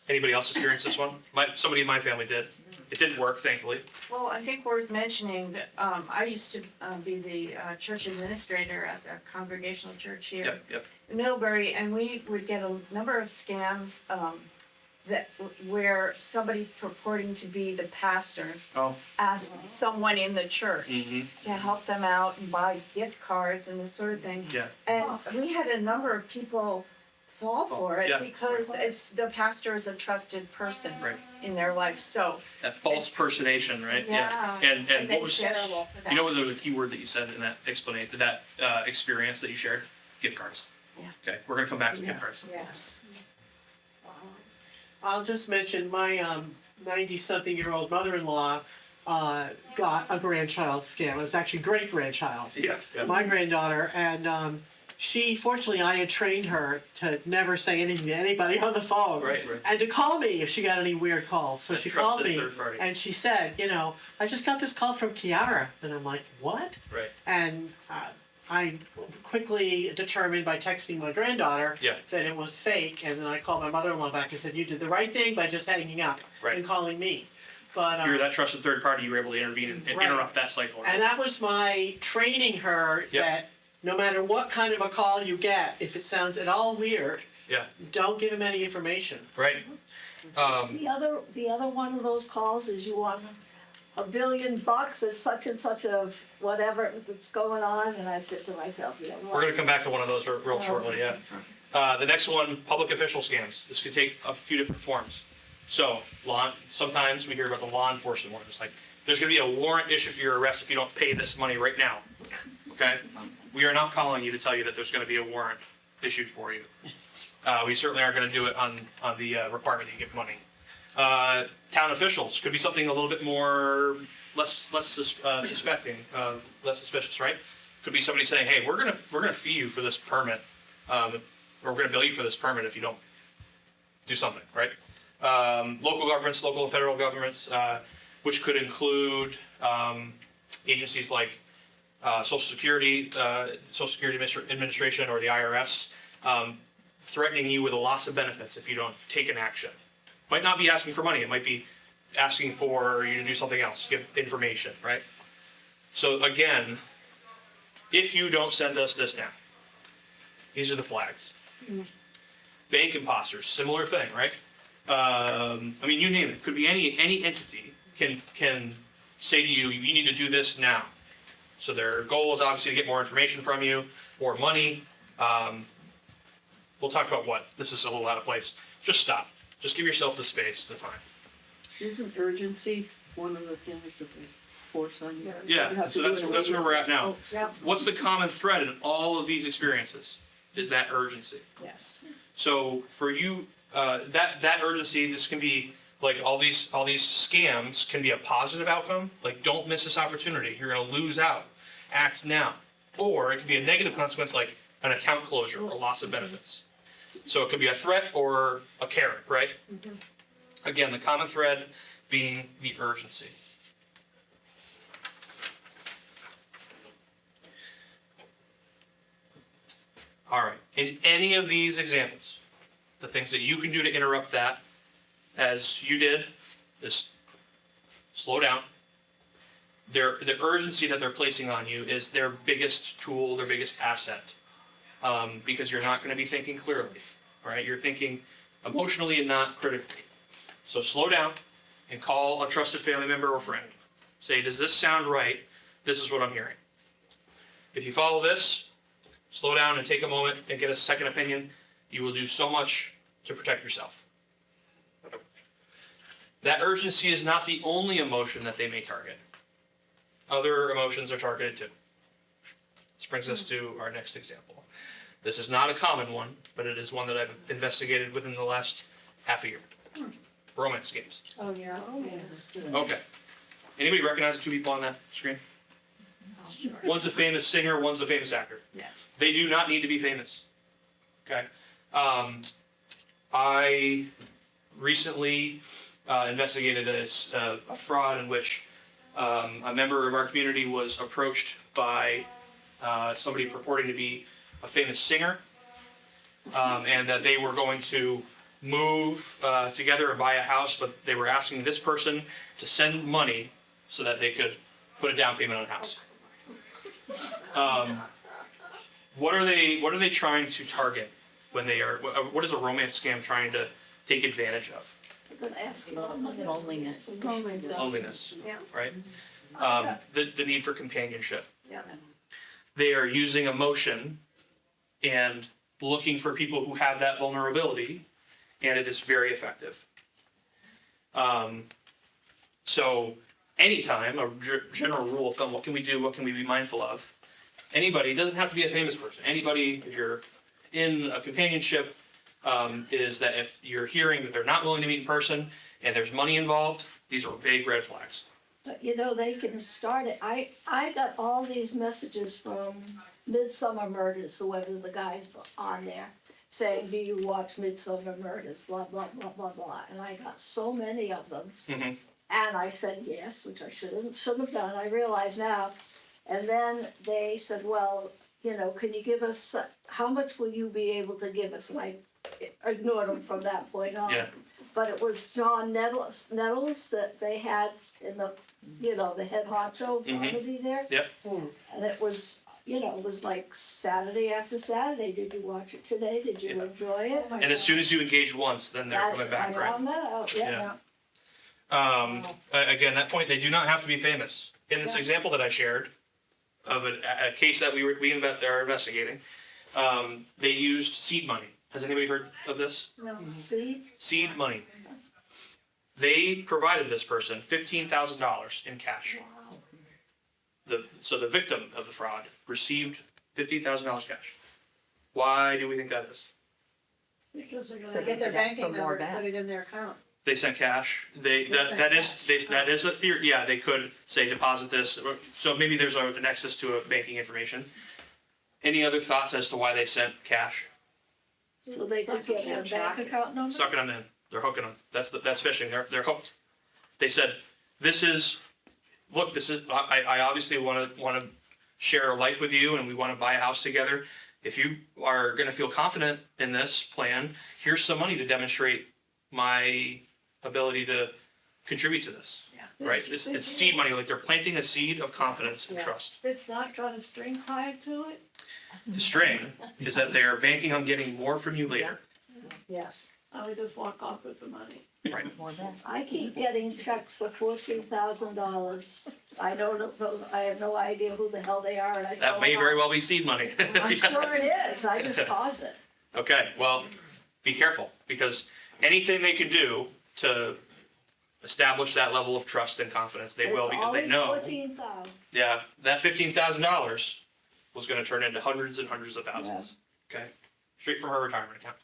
Anybody else experience this one? Somebody in my family did. It didn't work, thankfully. Well, I think worth mentioning that I used to be the church administrator at the Congregational Church here Yep. in Middlebury, and we would get a number of scams where somebody purporting to be the pastor asked someone in the church to help them out and buy gift cards and this sort of thing. Yeah. And we had a number of people fall for it because the pastor is a trusted person in their life. So That false personation, right? Yeah. And what it's was terrible for that. you know what, there was a key word that you said in that explanation, that experience that you shared? Gift cards. Yeah. Okay, we're gonna come back to gift cards. Yes. I'll just mention my 90-something-year-old mother-in-law got a grandchild scam. It was actually great-grandchild. Yeah. My granddaughter, and fortunately, I had trained her to never say anything to anybody on the phone. Right. And to call me if she got any weird calls. So That she called trusted me third party. and she said, I just got this call from Kiara. And I'm like, what? Right. And I quickly determined by texting my granddaughter that it was fake. And then I called my mother-in-law back and said, you did the right thing by just hanging up and calling me. But If you're that trusted third party, you were able to intervene and interrupt that cycle. and that was my training her that no matter what kind of a call you get, if it sounds at all weird, don't give him any information. Right. The other one of those calls is you want $1 billion at such and such of whatever that's going on, and I said to myself, We're gonna come back to one of those real shortly, The next one, public official scams. This could take a few different forms. So, sometimes we hear about the law enforcement one. It's like, there's gonna be a warrant issued for your arrest if you don't pay this money right now. Okay? We are not calling you to tell you that there's gonna be a warrant issued for you. We certainly aren't gonna do it on the requirement that you give money. Town officials, could be something a little bit more less suspecting, less suspicious, right? Could be somebody saying, hey, we're gonna fee you for this permit, or we're gonna bill you for this permit if you don't do something, right? Local governments, local and federal governments, which could include agencies like Social Security Administration or the IRS, threatening you with a loss of benefits if you don't take an action. Might not be asking for money, it might be asking for you to do something else, give information, right? So again, if you don't send us this now, these are the flags. Bank imposters, similar thing, right? I mean, you name it. Could be any entity can say to you, you need to do this now. So their goal is obviously to get more information from you or money. We'll talk about what. This is a little out of place. Just stop. Just give yourself the space, the time. Isn't urgency one of the things that they force on you? You Yeah, have so to do that's it where we're at now. Yeah. What's the common thread in all of these experiences? Is that urgency. Yes. So for you, that urgency, this can be like all these scams can be a positive outcome. Like, don't miss this opportunity. You're gonna lose out. Act now. Or it could be a negative consequence, like an account closure or loss of benefits. So it could be a threat or a carrot, right? Again, the common thread being the urgency. All right. In any of these examples, the things that you can do to interrupt that, as you did, is slow down. The urgency that they're placing on you is their biggest tool, their biggest asset, because you're not going to be thinking clearly, right? You're thinking emotionally and not critically. So slow down and call a trusted family member or friend. Say, does this sound right? This is what I'm hearing. If you follow this, slow down and take a moment and get a second opinion. You will do so much to protect yourself. That urgency is not the only emotion that they may target. Other emotions are targeted too. This brings us to our next example. This is not a common one, but it is one that I've investigated within the last half a year. Romance games. Oh, yeah. Okay. Anybody recognize the two people on that screen? One's a famous singer, one's a famous actor. Yeah. They do not need to be famous. Okay. I recently investigated a fraud in which a member of our community was approached by somebody purporting to be a famous singer, and that they were going to move together and buy a house, but they were asking this person to send money so that they could put a down payment on a house. What are they trying to target when they are? What is a romance scam trying to take advantage of? I'm gonna ask about Loneliness. Loneliness, Yeah. right? The need for companionship. Yeah. They are using emotion and looking for people who have that vulnerability, and it is very effective. So anytime, a general rule of thumb, what can we do, what can we be mindful of? Anybody, it doesn't have to be a famous person, anybody, if you're in a companionship, is that if you're hearing that they're not willing to meet in person and there's money involved, these are big red flags. But you know, they can start it. I got all these messages from Midsummer Murders, whoever the guys on there, saying, do you watch Midsummer Murders, blah, blah, blah, blah, blah. And I got so many of them. Mm-hmm. And I said yes, which I shouldn't have done. I realize now. And then they said, well, you know, can you give us, how much will you be able to give us? And I ignored them from that point on. Yeah. But it was John Nettles that they had in the, you know, the head honcho comedy there. Yep. And it was, you know, it was like Saturday after Saturday. Did you watch it today? Did you enjoy it? And as soon as you engage once, then they're coming back, I right? found that out, yeah. Again, that point, they do not have to be famous. In this example that I shared, of a case that we are investigating, they used seed money. Has anybody heard of this? No, see? Seed money. They provided this person $15,000 in cash. So the victim of the fraud received $15,000 cash. Why do we think that is? Because they're So gonna get their Ask for banking more number, back. put it in their account. They sent cash. That is a theory. Yeah, they could say deposit this. So maybe there's a nexus to a banking information. Any other thoughts as to why they sent cash? So they could get their bank account number? Sucking them in. They're hooking them. That's phishing. They're hooked. They said, "This is, look. This is. I obviously want to share a life with you, and we want to buy a house together. If you are going to feel confident in this plan, here's some money to demonstrate my ability to contribute to this." Yeah. Right? It's seed money. Like they're planting a seed of confidence and trust. It's not got a string tied to it? The string is that they're banking on getting more from you later. Yes. I would just walk off with the money. Right. I keep getting checks for $14,000. I have no idea who the hell they are, and I That may very well be seed money. I'm sure it is, I just toss it. Okay, well, be careful, because anything they can do to establish that level of trust and confidence, they will, because they know. It's always 14,000. Yeah, that $15,000 was gonna turn into hundreds and hundreds of thousands. Okay, straight from her retirement account.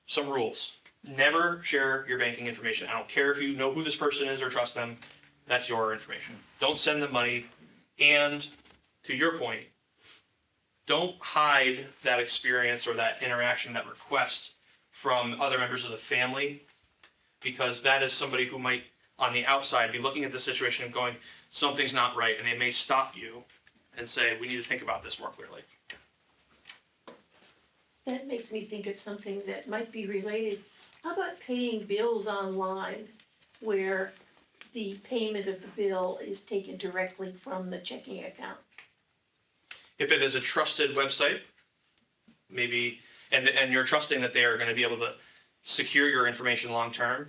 Some rules. Never share your banking information. I don't care if you know who this person is or trust them. That's your information. Don't send them money. And to your point, don't hide that experience or that interaction, that request from other members of the family, because that is somebody who might, on the outside, be looking at the situation and going, something's not right, and they may stop you and say, we need to think about this more clearly. That makes me think of something that might be related. How about paying bills online where the payment of the bill is taken directly from the checking account? If it is a trusted website, maybe, and you're trusting that they are going to be able to secure your information long term,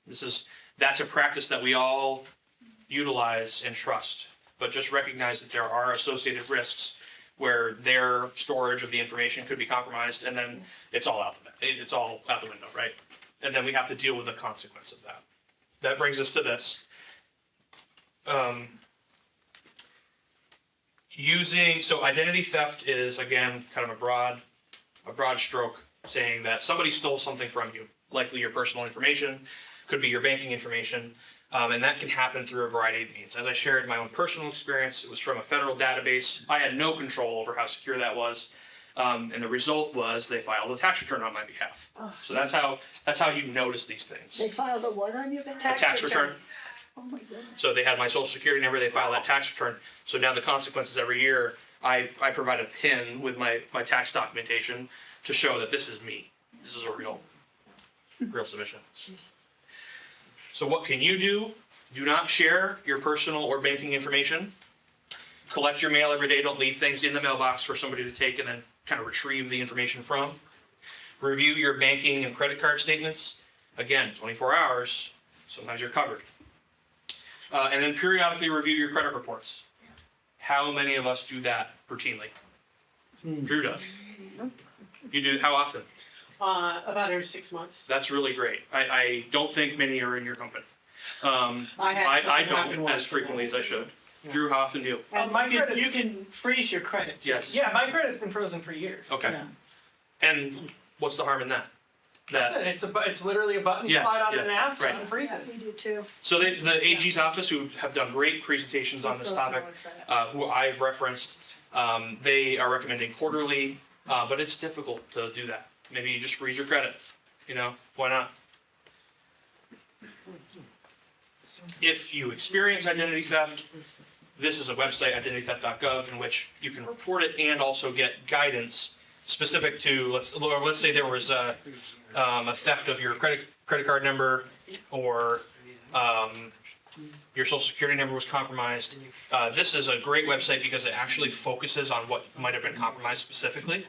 that's a practice that we all utilize and trust. But just recognize that there are associated risks where their storage of the information could be compromised, and then it's all out the window, right? And then we have to deal with the consequence of that. That brings us to this. So identity theft is, again, kind of a broad stroke, saying that somebody stole something from you, likely your personal information, could be your banking information, and that can happen through a variety of means. As I shared my own personal experience, it was from a federal database. I had no control over how secure that was, and the result was they filed a tax return on my behalf. So that's how you notice these things. They filed a what on your behalf? A tax return. Oh my goodness. So they had my social security number, they filed that tax return. So now the consequences every year, I provide a PIN with my tax documentation to show that this is me. This is a real submission. So what can you do? Do not share your personal or banking information. Collect your mail every day. Don't leave things in the mailbox for somebody to take and then kind of retrieve the information from. Review your banking and credit card statements. Again, 24 hours, sometimes you're covered. And then periodically review your credit reports. How many of us do that routinely? Drew does. You do, how often? About every 6 months. That's really great. I don't think many are in your company. I don't as frequently as I should. Yeah. Drew, how often do you? And you can freeze your credit. Yes. Yeah, my credit's been frozen for years. Okay. Yeah. And what's the harm in that? It's literally a button, Yeah, slide on yeah, an app, right. unfreeze it. We do too. So the AG's office, who have done great presentations on this topic, who I've referenced, they are recommending quarterly, but it's difficult to do that. Maybe you just freeze your credit, why not? If you experience identity theft, this is a website, identitytheft.gov, in which you can report it and also get guidance specific to, let's say there was a theft of your credit card number, or your social security number was compromised. This is a great website because it actually focuses on what might have been compromised specifically.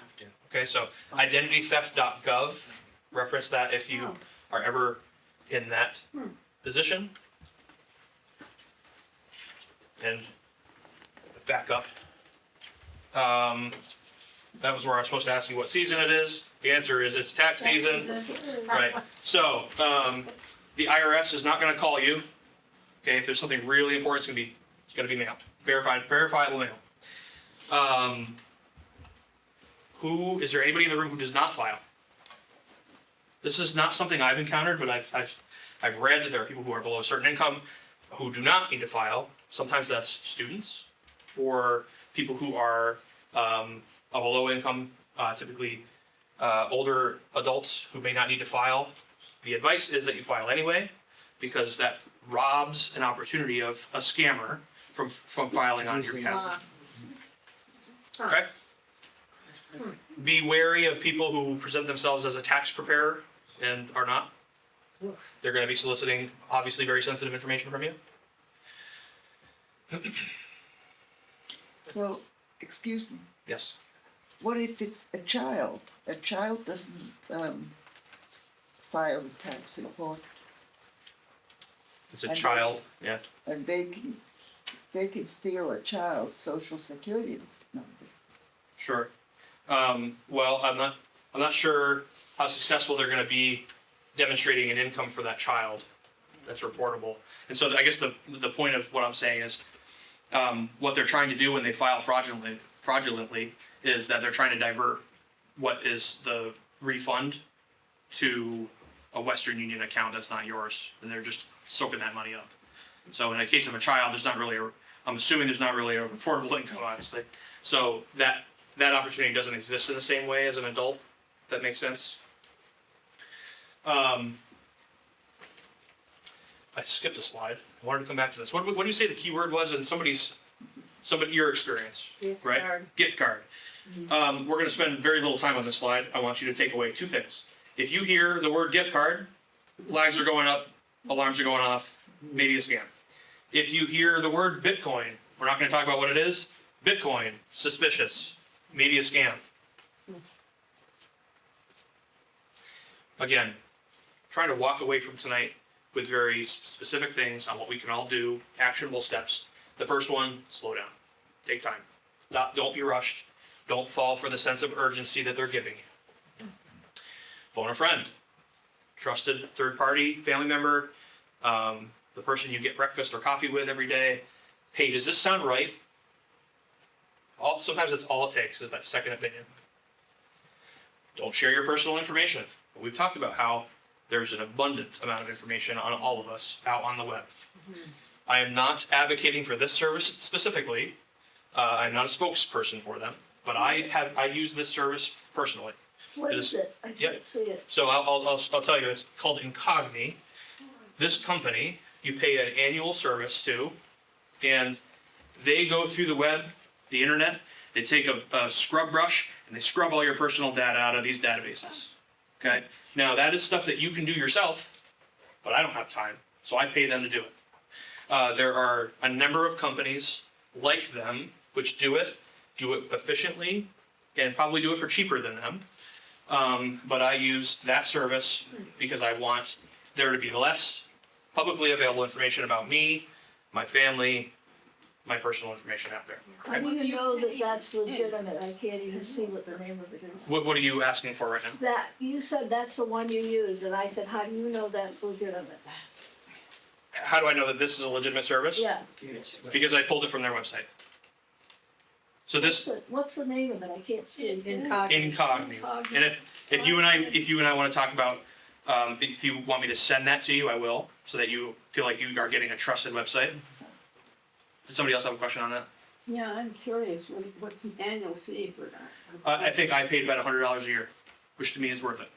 Okay, so identitytheft.gov, reference that if you are ever in that position. And back up. That was where I was supposed to ask you what season it is. The answer is it's tax season. Right. So the IRS is not going to call you. Okay, if there's something really important, it's going to be mailed. Verifiable mail. Is there anybody in the room who does not file? This is not something I've encountered, but I've read that there are people who are below a certain income who do not need to file. Sometimes that's students or people who are of a low income, typically older adults who may not need to file. The advice is that you file anyway, because that robs an opportunity of a scammer from filing on your behalf. Okay? Be wary of people who present themselves as a tax preparer and are not. They're going to be soliciting obviously very sensitive information from you. So, excuse me, Yes. what if it's a child? A child doesn't file a tax report. It's a And child, yeah. And they can steal a child's social security number. Sure. Well, I'm not sure how successful they're going to be demonstrating an income for that child that's reportable. And so I guess the point of what I'm saying is what they're trying to do when they file fraudulently is that they're trying to divert what is the refund to a Western Union account that's not yours, and they're just soaking that money up. So in the case of a child, I'm assuming there's not really a reportable income, obviously. So that opportunity doesn't exist in the same way as an adult. If that makes sense. I skipped a slide. I wanted to come back to this. What do you say the key word was in your experience? Gift right? card. Gift card. We're going to spend very little time on this slide. I want you to take away two things. If you hear the word gift card, flags are going up, alarms are going off, maybe a scam. If you hear the word Bitcoin, we're not going to talk about what it is. Bitcoin, suspicious, maybe a scam. Again, trying to walk away from tonight with very specific things on what we can all do, actionable steps. The first one, slow down. Take time. Don't be rushed. Don't fall for the sense of urgency that they're giving you. Phone a friend. Trusted third party, family member, the person you get breakfast or coffee with every day. Hey, does this sound right? Sometimes that's all it takes, is that second opinion. Don't share your personal information. We've talked about how there's an abundant amount of information on all of us out on the web. I am not advocating for this service specifically. I'm not a spokesperson for them, but I use this service personally. What is it? I can't see it. So I'll tell you, it's called Incogni. This company, you pay an annual service to, and they go through the web, the internet, they take a scrub brush, and they scrub all your personal data out of these databases. Okay? Now that is stuff that you can do yourself, but I don't have time, so I pay them to do it. There are a number of companies like them which do it efficiently, and probably do it for cheaper than them. But I use that service because I want there to be less publicly available information about me, my family, my personal information out there. How do you know that that's legitimate? I can't even see what the name of it is. What are you asking for right now? That, you said that's the one you used, and I said, how do you know that's legitimate? How do I know that this is a legitimate service? Yeah. Because I pulled it from their website. So this What's the name of it? I can't see it. Incogni. And if you and I want to talk about, if you want me to send that to you, I will, so that you feel like you are getting a trusted website. Did somebody else have a question on that? Yeah, I'm curious, what's the annual fee for that? I think I paid about $100 a year, which to me is worth it.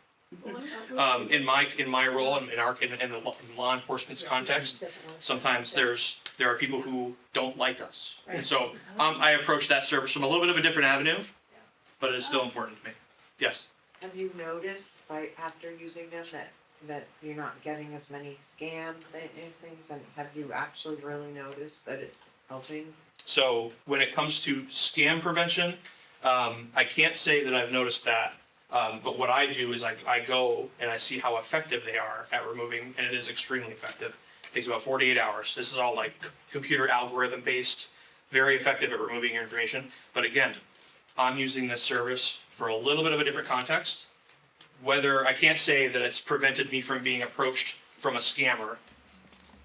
In my role in the law enforcement's context, sometimes there are people who don't like us, and so I approach that service from a little bit of a different avenue, but it is still important to me. Yes. Have you noticed after using them that you're not getting as many scam things, and have you actually really noticed that it's helping? So when it comes to scam prevention, I can't say that I've noticed that. But what I do is I go and I see how effective they are at removing, and it is extremely effective. It takes about 48 hours. This is all like computer algorithm based, very effective at removing your information. But again, I'm using this service for a little bit of a different context. Whether I can't say that it's prevented me from being approached from a scammer.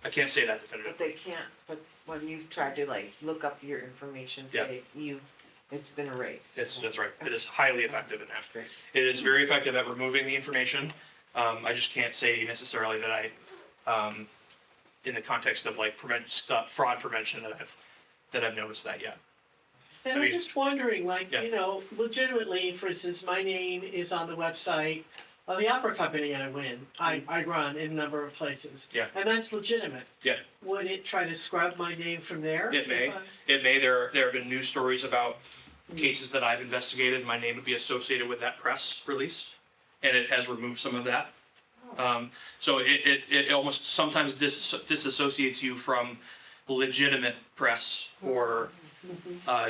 I can't say that definitively. But they can't, but when you've tried to look up your information, say it's been erased. That's right. It is highly effective in that. It is very effective at removing the information. I just can't say necessarily that in the context of like fraud prevention that I've noticed that yet. And I I'm mean- just wondering, like, Yeah. you know, legitimately, for instance, my name is on the website of the opera company I run in a number of places. Yeah. And that's legitimate. Yeah. Would it try to scrub my name from there? It may. if I- It may. There have been news stories about cases that I've investigated. My name would be associated with that press release, and it has removed some of that. So it almost sometimes disassociates you from legitimate press or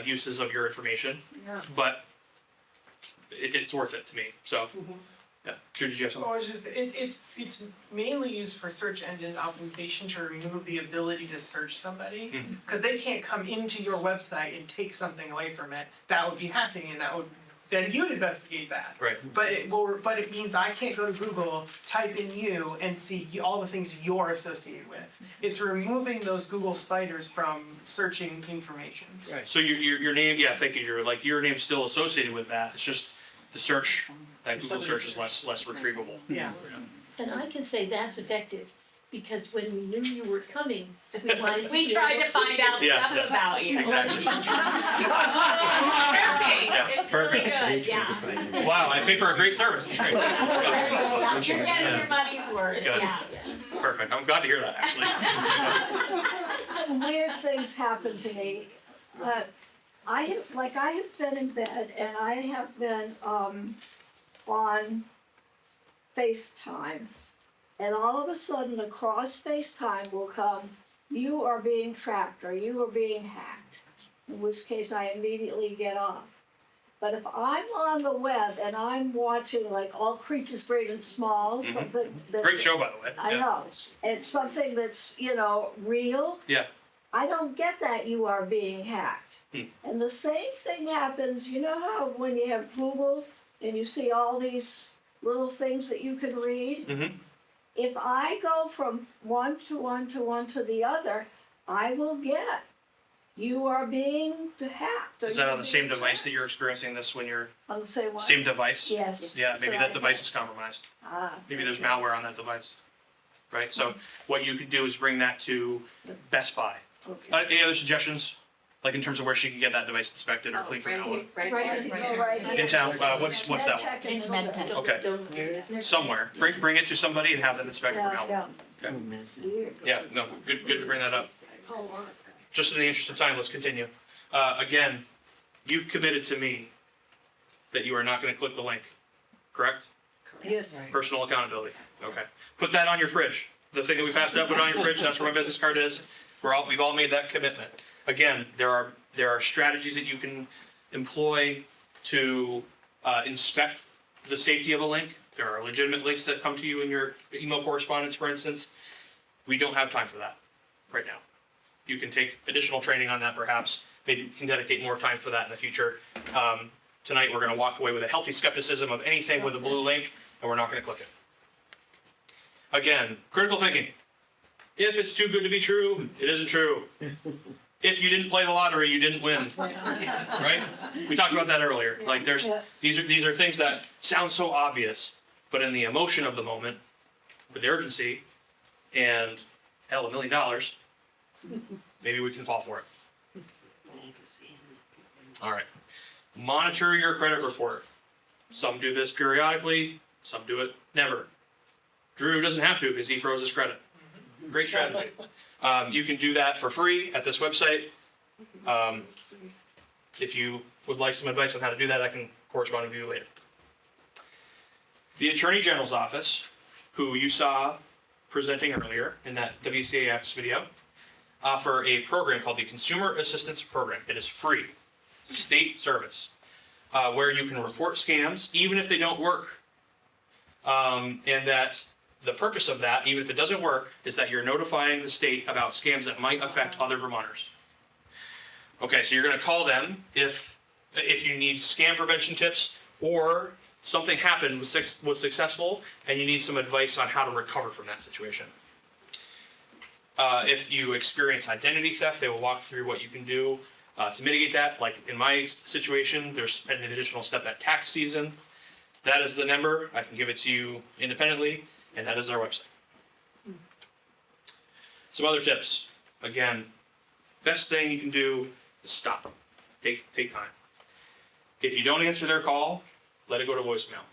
uses of your information. Yeah. But it's worth it to me. So, yeah. Drew, did you have something? Well, it's just, it's mainly used for search engine optimization to remove the ability to search somebody. Mhm. Cause they can't come into your website and take something away from it. That would be hacking and then you'd investigate that. Right. But it means I can't go to Google, type in you and see all the things you're associated with. It's removing those Google spiders from searching information. Right. So your name, yeah, thank you, Drew. Like your name's still associated with that. It's just the search, that Google search is less retrievable. Yeah. And I can say that's effective, because when we knew you were coming, we wanted to be We tried able to find out Yeah, stuff yeah. about you. Exactly. Yeah, it's really good, yeah. Wow, I pay for a great service. It's great. You're getting your money's worth, Good. yeah. Perfect. I'm glad to hear that, actually. Some weird things happen to me. I have been in bed and I have been on FaceTime. And all of a sudden across FaceTime will come, you are being tracked or you are being hacked. In which case I immediately get off. But if I'm on the web and I'm watching like All Creatures Great and Small, something that's. Great show, by the way. I Yeah. know, and something that's, real, Yeah. I don't get that you are being hacked. And the same thing happens, you know how when you have Google and you see all these little things that you can read? Mm-hmm. If I go from one to one to one to the other, I will get, you are being hacked. or Is that you're on the same being device that you're experiencing this when you're On the same one? same device? Yes. Yeah, maybe So that I- device is compromised. Ah, Maybe there's malware on that device. Right? So what you could do is bring that to Best Buy. okay. Any other suggestions? Like in terms of where she can get that device inspected or cleaned from malware? Right. In town, what's that one? It's Okay. Somewhere. Bring it to somebody and have them inspect for malware. Okay. Yeah, no, good to bring that up. Just in the interest of time, let's continue. Again, you've committed to me that you are not gonna click the link, correct? Yes. Personal accountability, okay. Put that on your fridge. The thing that we passed out, put it on your fridge, that's where my business card is. We've all made that commitment. Again, there are strategies that you can employ to inspect the safety of a link. There are legitimate links that come to you in your email correspondence, for instance. We don't have time for that right now. You can take additional training on that perhaps. Maybe you can dedicate more time for that in the future. Tonight, we're gonna walk away with a healthy skepticism of anything with a blue link, and we're not gonna click it. Again, critical thinking. If it's too good to be true, it isn't true. If you didn't play the lottery, you didn't win. Right? We talked about that earlier. Like these are things that sound so obvious, but in the emotion of the moment, with the urgency, and hell, $1 million, maybe we can fall for it. All right. Monitor your credit report. Some do this periodically, some do it never. Drew doesn't have to because he froze his credit. Great strategy. You can do that for free at this website. If you would like some advice on how to do that, I can correspond with you later. The Attorney General's Office, who you saw presenting earlier in that WCAX video, offer a program called the Consumer Assistance Program. It is free, state service, where you can report scams even if they don't work. And that the purpose of that, even if it doesn't work, is that you're notifying the state about scams that might affect other Vermonters. Okay, so you're gonna call them if you need scam prevention tips or something happened, was successful, and you need some advice on how to recover from that situation. If you experience identity theft, they will walk through what you can do to mitigate that. Like in my situation, there's an additional step at tax season that is the number. I can give it to you independently, and that is our website. Some other tips. Again, best thing you can do is stop. Take time. If you don't answer their call, let it go to voicemail.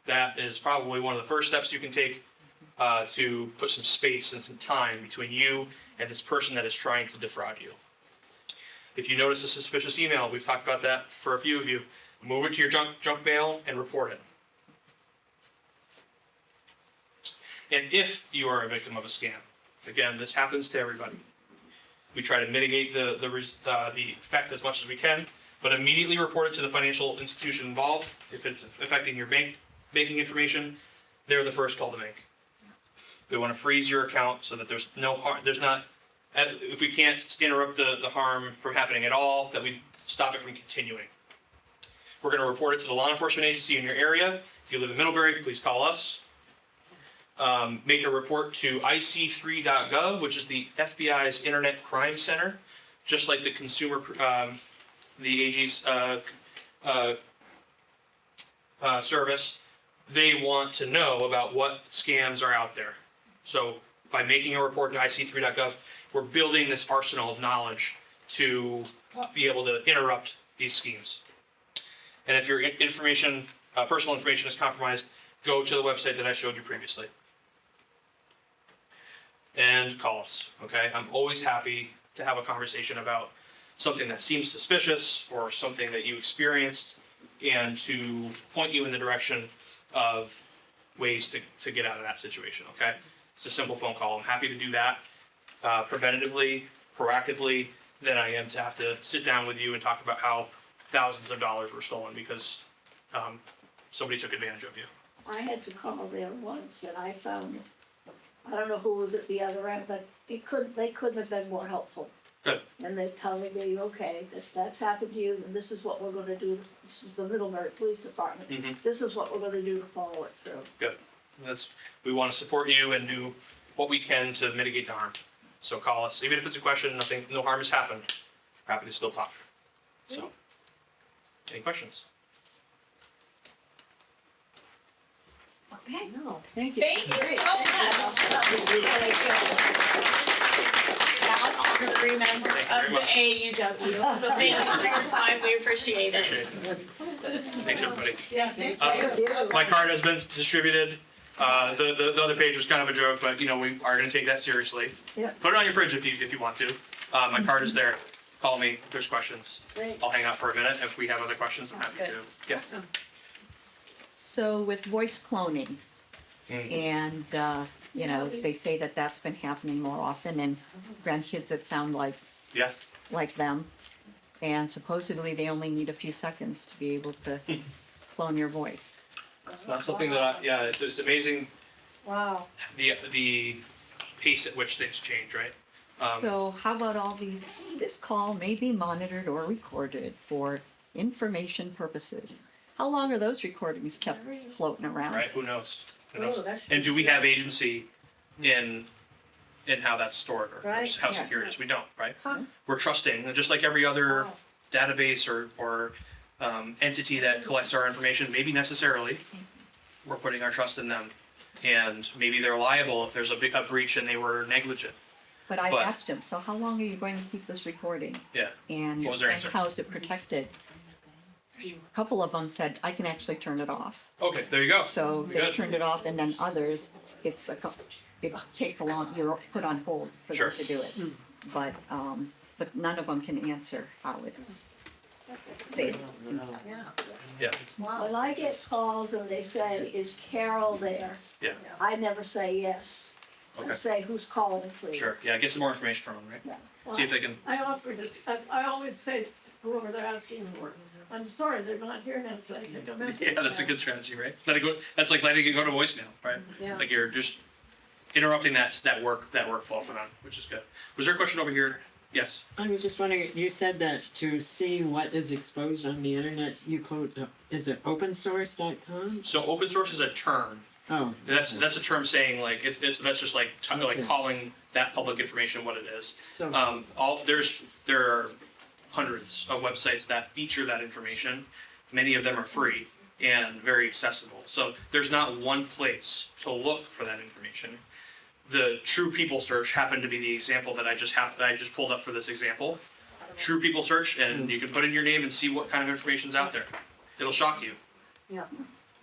That is probably one of the first steps you can take to put some space and some time between you and this person that is trying to defraud you. If you notice a suspicious email, we've talked about that for a few of you, move it to your junk mail and report it. And if you are a victim of a scam, again, this happens to everybody. We try to mitigate the effect as much as we can, but immediately report it to the financial institution involved. If it's affecting your banking information, they're the first call to make. We want to freeze your account so that there's no harm. There's not. If we can't interrupt the harm from happening at all, that we stop it from continuing. We're going to report it to the law enforcement agency in your area. If you live in Middlebury, please call us. Make a report to ic3.gov, which is the FBI's Internet Crime Center, just like the the AG's service. They want to know about what scams are out there. So by making a report to ic3.gov, we're building this arsenal of knowledge to be able to interrupt these schemes. And if your information, personal information is compromised, go to the website that I showed you previously. And call us, okay? I'm always happy to have a conversation about something that seems suspicious or something that you experienced and to point you in the direction of ways to get out of that situation, okay? It's a simple phone call. I'm happy to do that preventatively, proactively, than I am to have to sit down with you and talk about how thousands of dollars were stolen because somebody took advantage of you. I had to call there once and I found, I don't know who was at the other end, but they couldn't have been more helpful. Good. And they tell me, okay, that's happened to you, and this is what we're gonna do. This is the Middlebury Police Department. Mhm. This is what we're gonna do to follow it through. Good. We want to support you and do what we can to mitigate the harm. So call us, even if it's a question, no harm has happened. We're happy to still talk. So, any questions? Okay. No, thank you. Thank you so much. Now, honorary member of the AAUW. So thank you for your time. We appreciate it. Thanks, everybody. Yeah, thanks. My card has been distributed. The other page was kind of a joke, but we are going to take that seriously. Yeah. Put it on your fridge if you want to. My card is there. Call me if there's questions. Great. I'll hang out for a minute. If we have other questions, I'm happy to. Yes. So with voice cloning, and they say that that's been happening more often in grandkids that sound like them, and supposedly they only need a few seconds to be able to clone your voice. It's not something that it's amazing. Wow. The pace at which things change, right? So how about all these? This call may be monitored or recorded for information purposes. How long are those recordings kept floating around? Right? Who knows? Oh, that's And do we have agency in how that's stored or Right. how Yeah. secure it is? We don't, right? Huh. We're trusting, just like every other database or entity that collects our information. Maybe necessarily, we're putting our trust in them, and maybe they're liable if there's a breach and they were negligent. But I asked him, so how long are you going to keep this recording? Yeah. And What was their answer? how is it protected? A couple of them said, I can actually turn it off. Okay, there you go. So they Good. turned it off, and then others, it takes a long, you're put on hold for Sure. them to do it. But none of them can answer how it's safe. Yeah. When I get calls and they say, is Carol there? Yeah. I never say yes. I Okay. say, who's calling, please? Sure. Yeah. Get some more information from them, right? Yeah. See if they can. I offered it, I always say to whoever they're asking for, I'm sorry, they're not here now, so I take a message. Yeah, that's a good strategy, right? Let it go. That's like letting it go to voicemail, right? Yeah. Like you're just interrupting that workflow for them, which is good. Was there a question over here? Yes. I was just wondering, you said that to see what is exposed on the internet, you quote, is it opensource.com? So open source is a term. Oh. That's a term saying like that's just like like calling that public information what it is. So there are hundreds of websites that feature that information. Many of them are free, and very accessible. So there's not one place to look for that information. The True People search happened to be the example that I just pulled up for this example. True People search, and you can put in your name and see what kind of information's out there. It'll shock you. Yeah.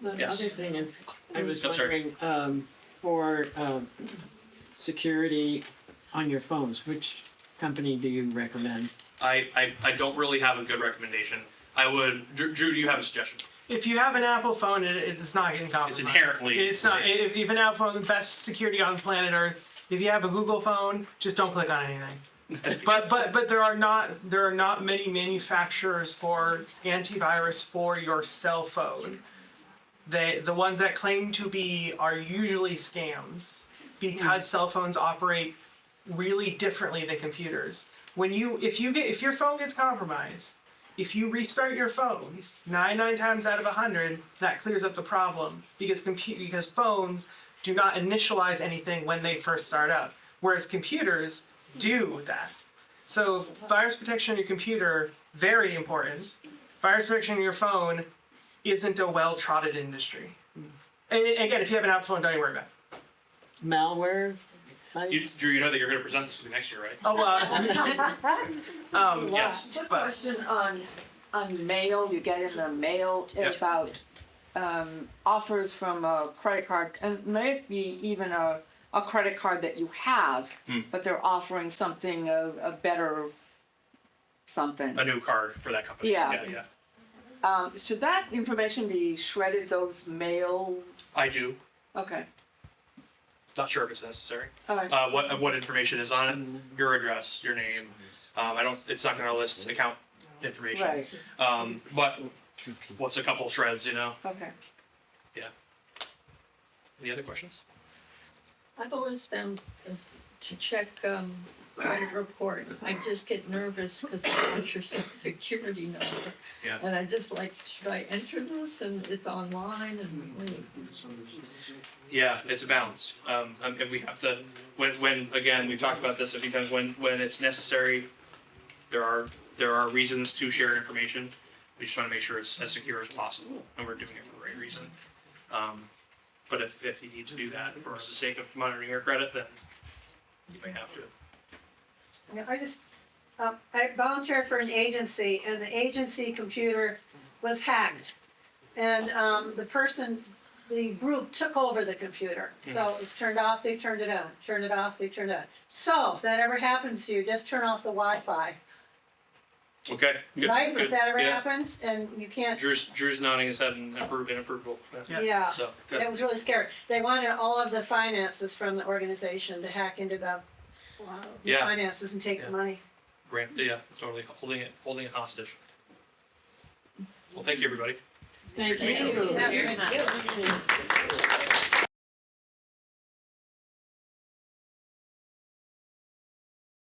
The Yes. other thing is, I was I'm sorry. wondering, for security on your phones, which company do you recommend? I don't really have a good recommendation. I would, Drew, do you have a suggestion? If you have an Apple phone, it's not getting compromised. It's inherently. It's not. If you have an Apple phone, the best security on planet Earth. If you have a Google phone, just don't click on anything. But there are not many manufacturers for antivirus for your cell phone. The ones that claim to be are usually scams because cell phones operate really differently than computers. If your phone gets compromised, if you restart your phone 99 times out of 100, that clears up the problem because phones do not initialize anything when they first start up, whereas computers do that. So virus protection on your computer, very important. Virus protection on your phone isn't a well-trotted industry. And again, if you have an Apple phone, don't even worry about it. Malware? Drew, you know that you're going to present this to me next year, right? Oh, yes. Quick But question on mail, you get in the mail about offers from a credit card, and maybe even a credit card that you have, but they're offering something, a better something. A new card for that company. Yeah. Yeah. Should that information be shredded, those mail? I do. Okay. Not sure if it's necessary. All right. What information is on it? Your address, your name. It's not going to list account information. Right. But what's a couple shreds, Okay. Yeah. Any other questions? I've always found to check credit report, I just get nervous because I want your social security number. Yeah. And I just like, should I enter this and it's online and Yeah, it's a balance. And we have to, when again, we've talked about this a few times, when it's necessary, there are reasons to share information. We just want to make sure it's as secure as possible and we're doing it for the right reason. But if you need to do that for the sake of monitoring your credit, then you may have to. I volunteered for an agency, and the agency computer was hacked. And the group took over the computer. So it was turned off, they turned it on, turned it off, they turned it on. So if that ever happens to you, just turn off the Wi-Fi. Okay, good. Right, Good. if that ever Yeah. happens, and you can't. Drew's nodding his head in approval. Yeah, So, good. it was really scary. They wanted all of the finances from the organization to hack into the Yeah. finances and take the money. Totally holding it hostage. Well, thank you, everybody. Thank you. Thank you.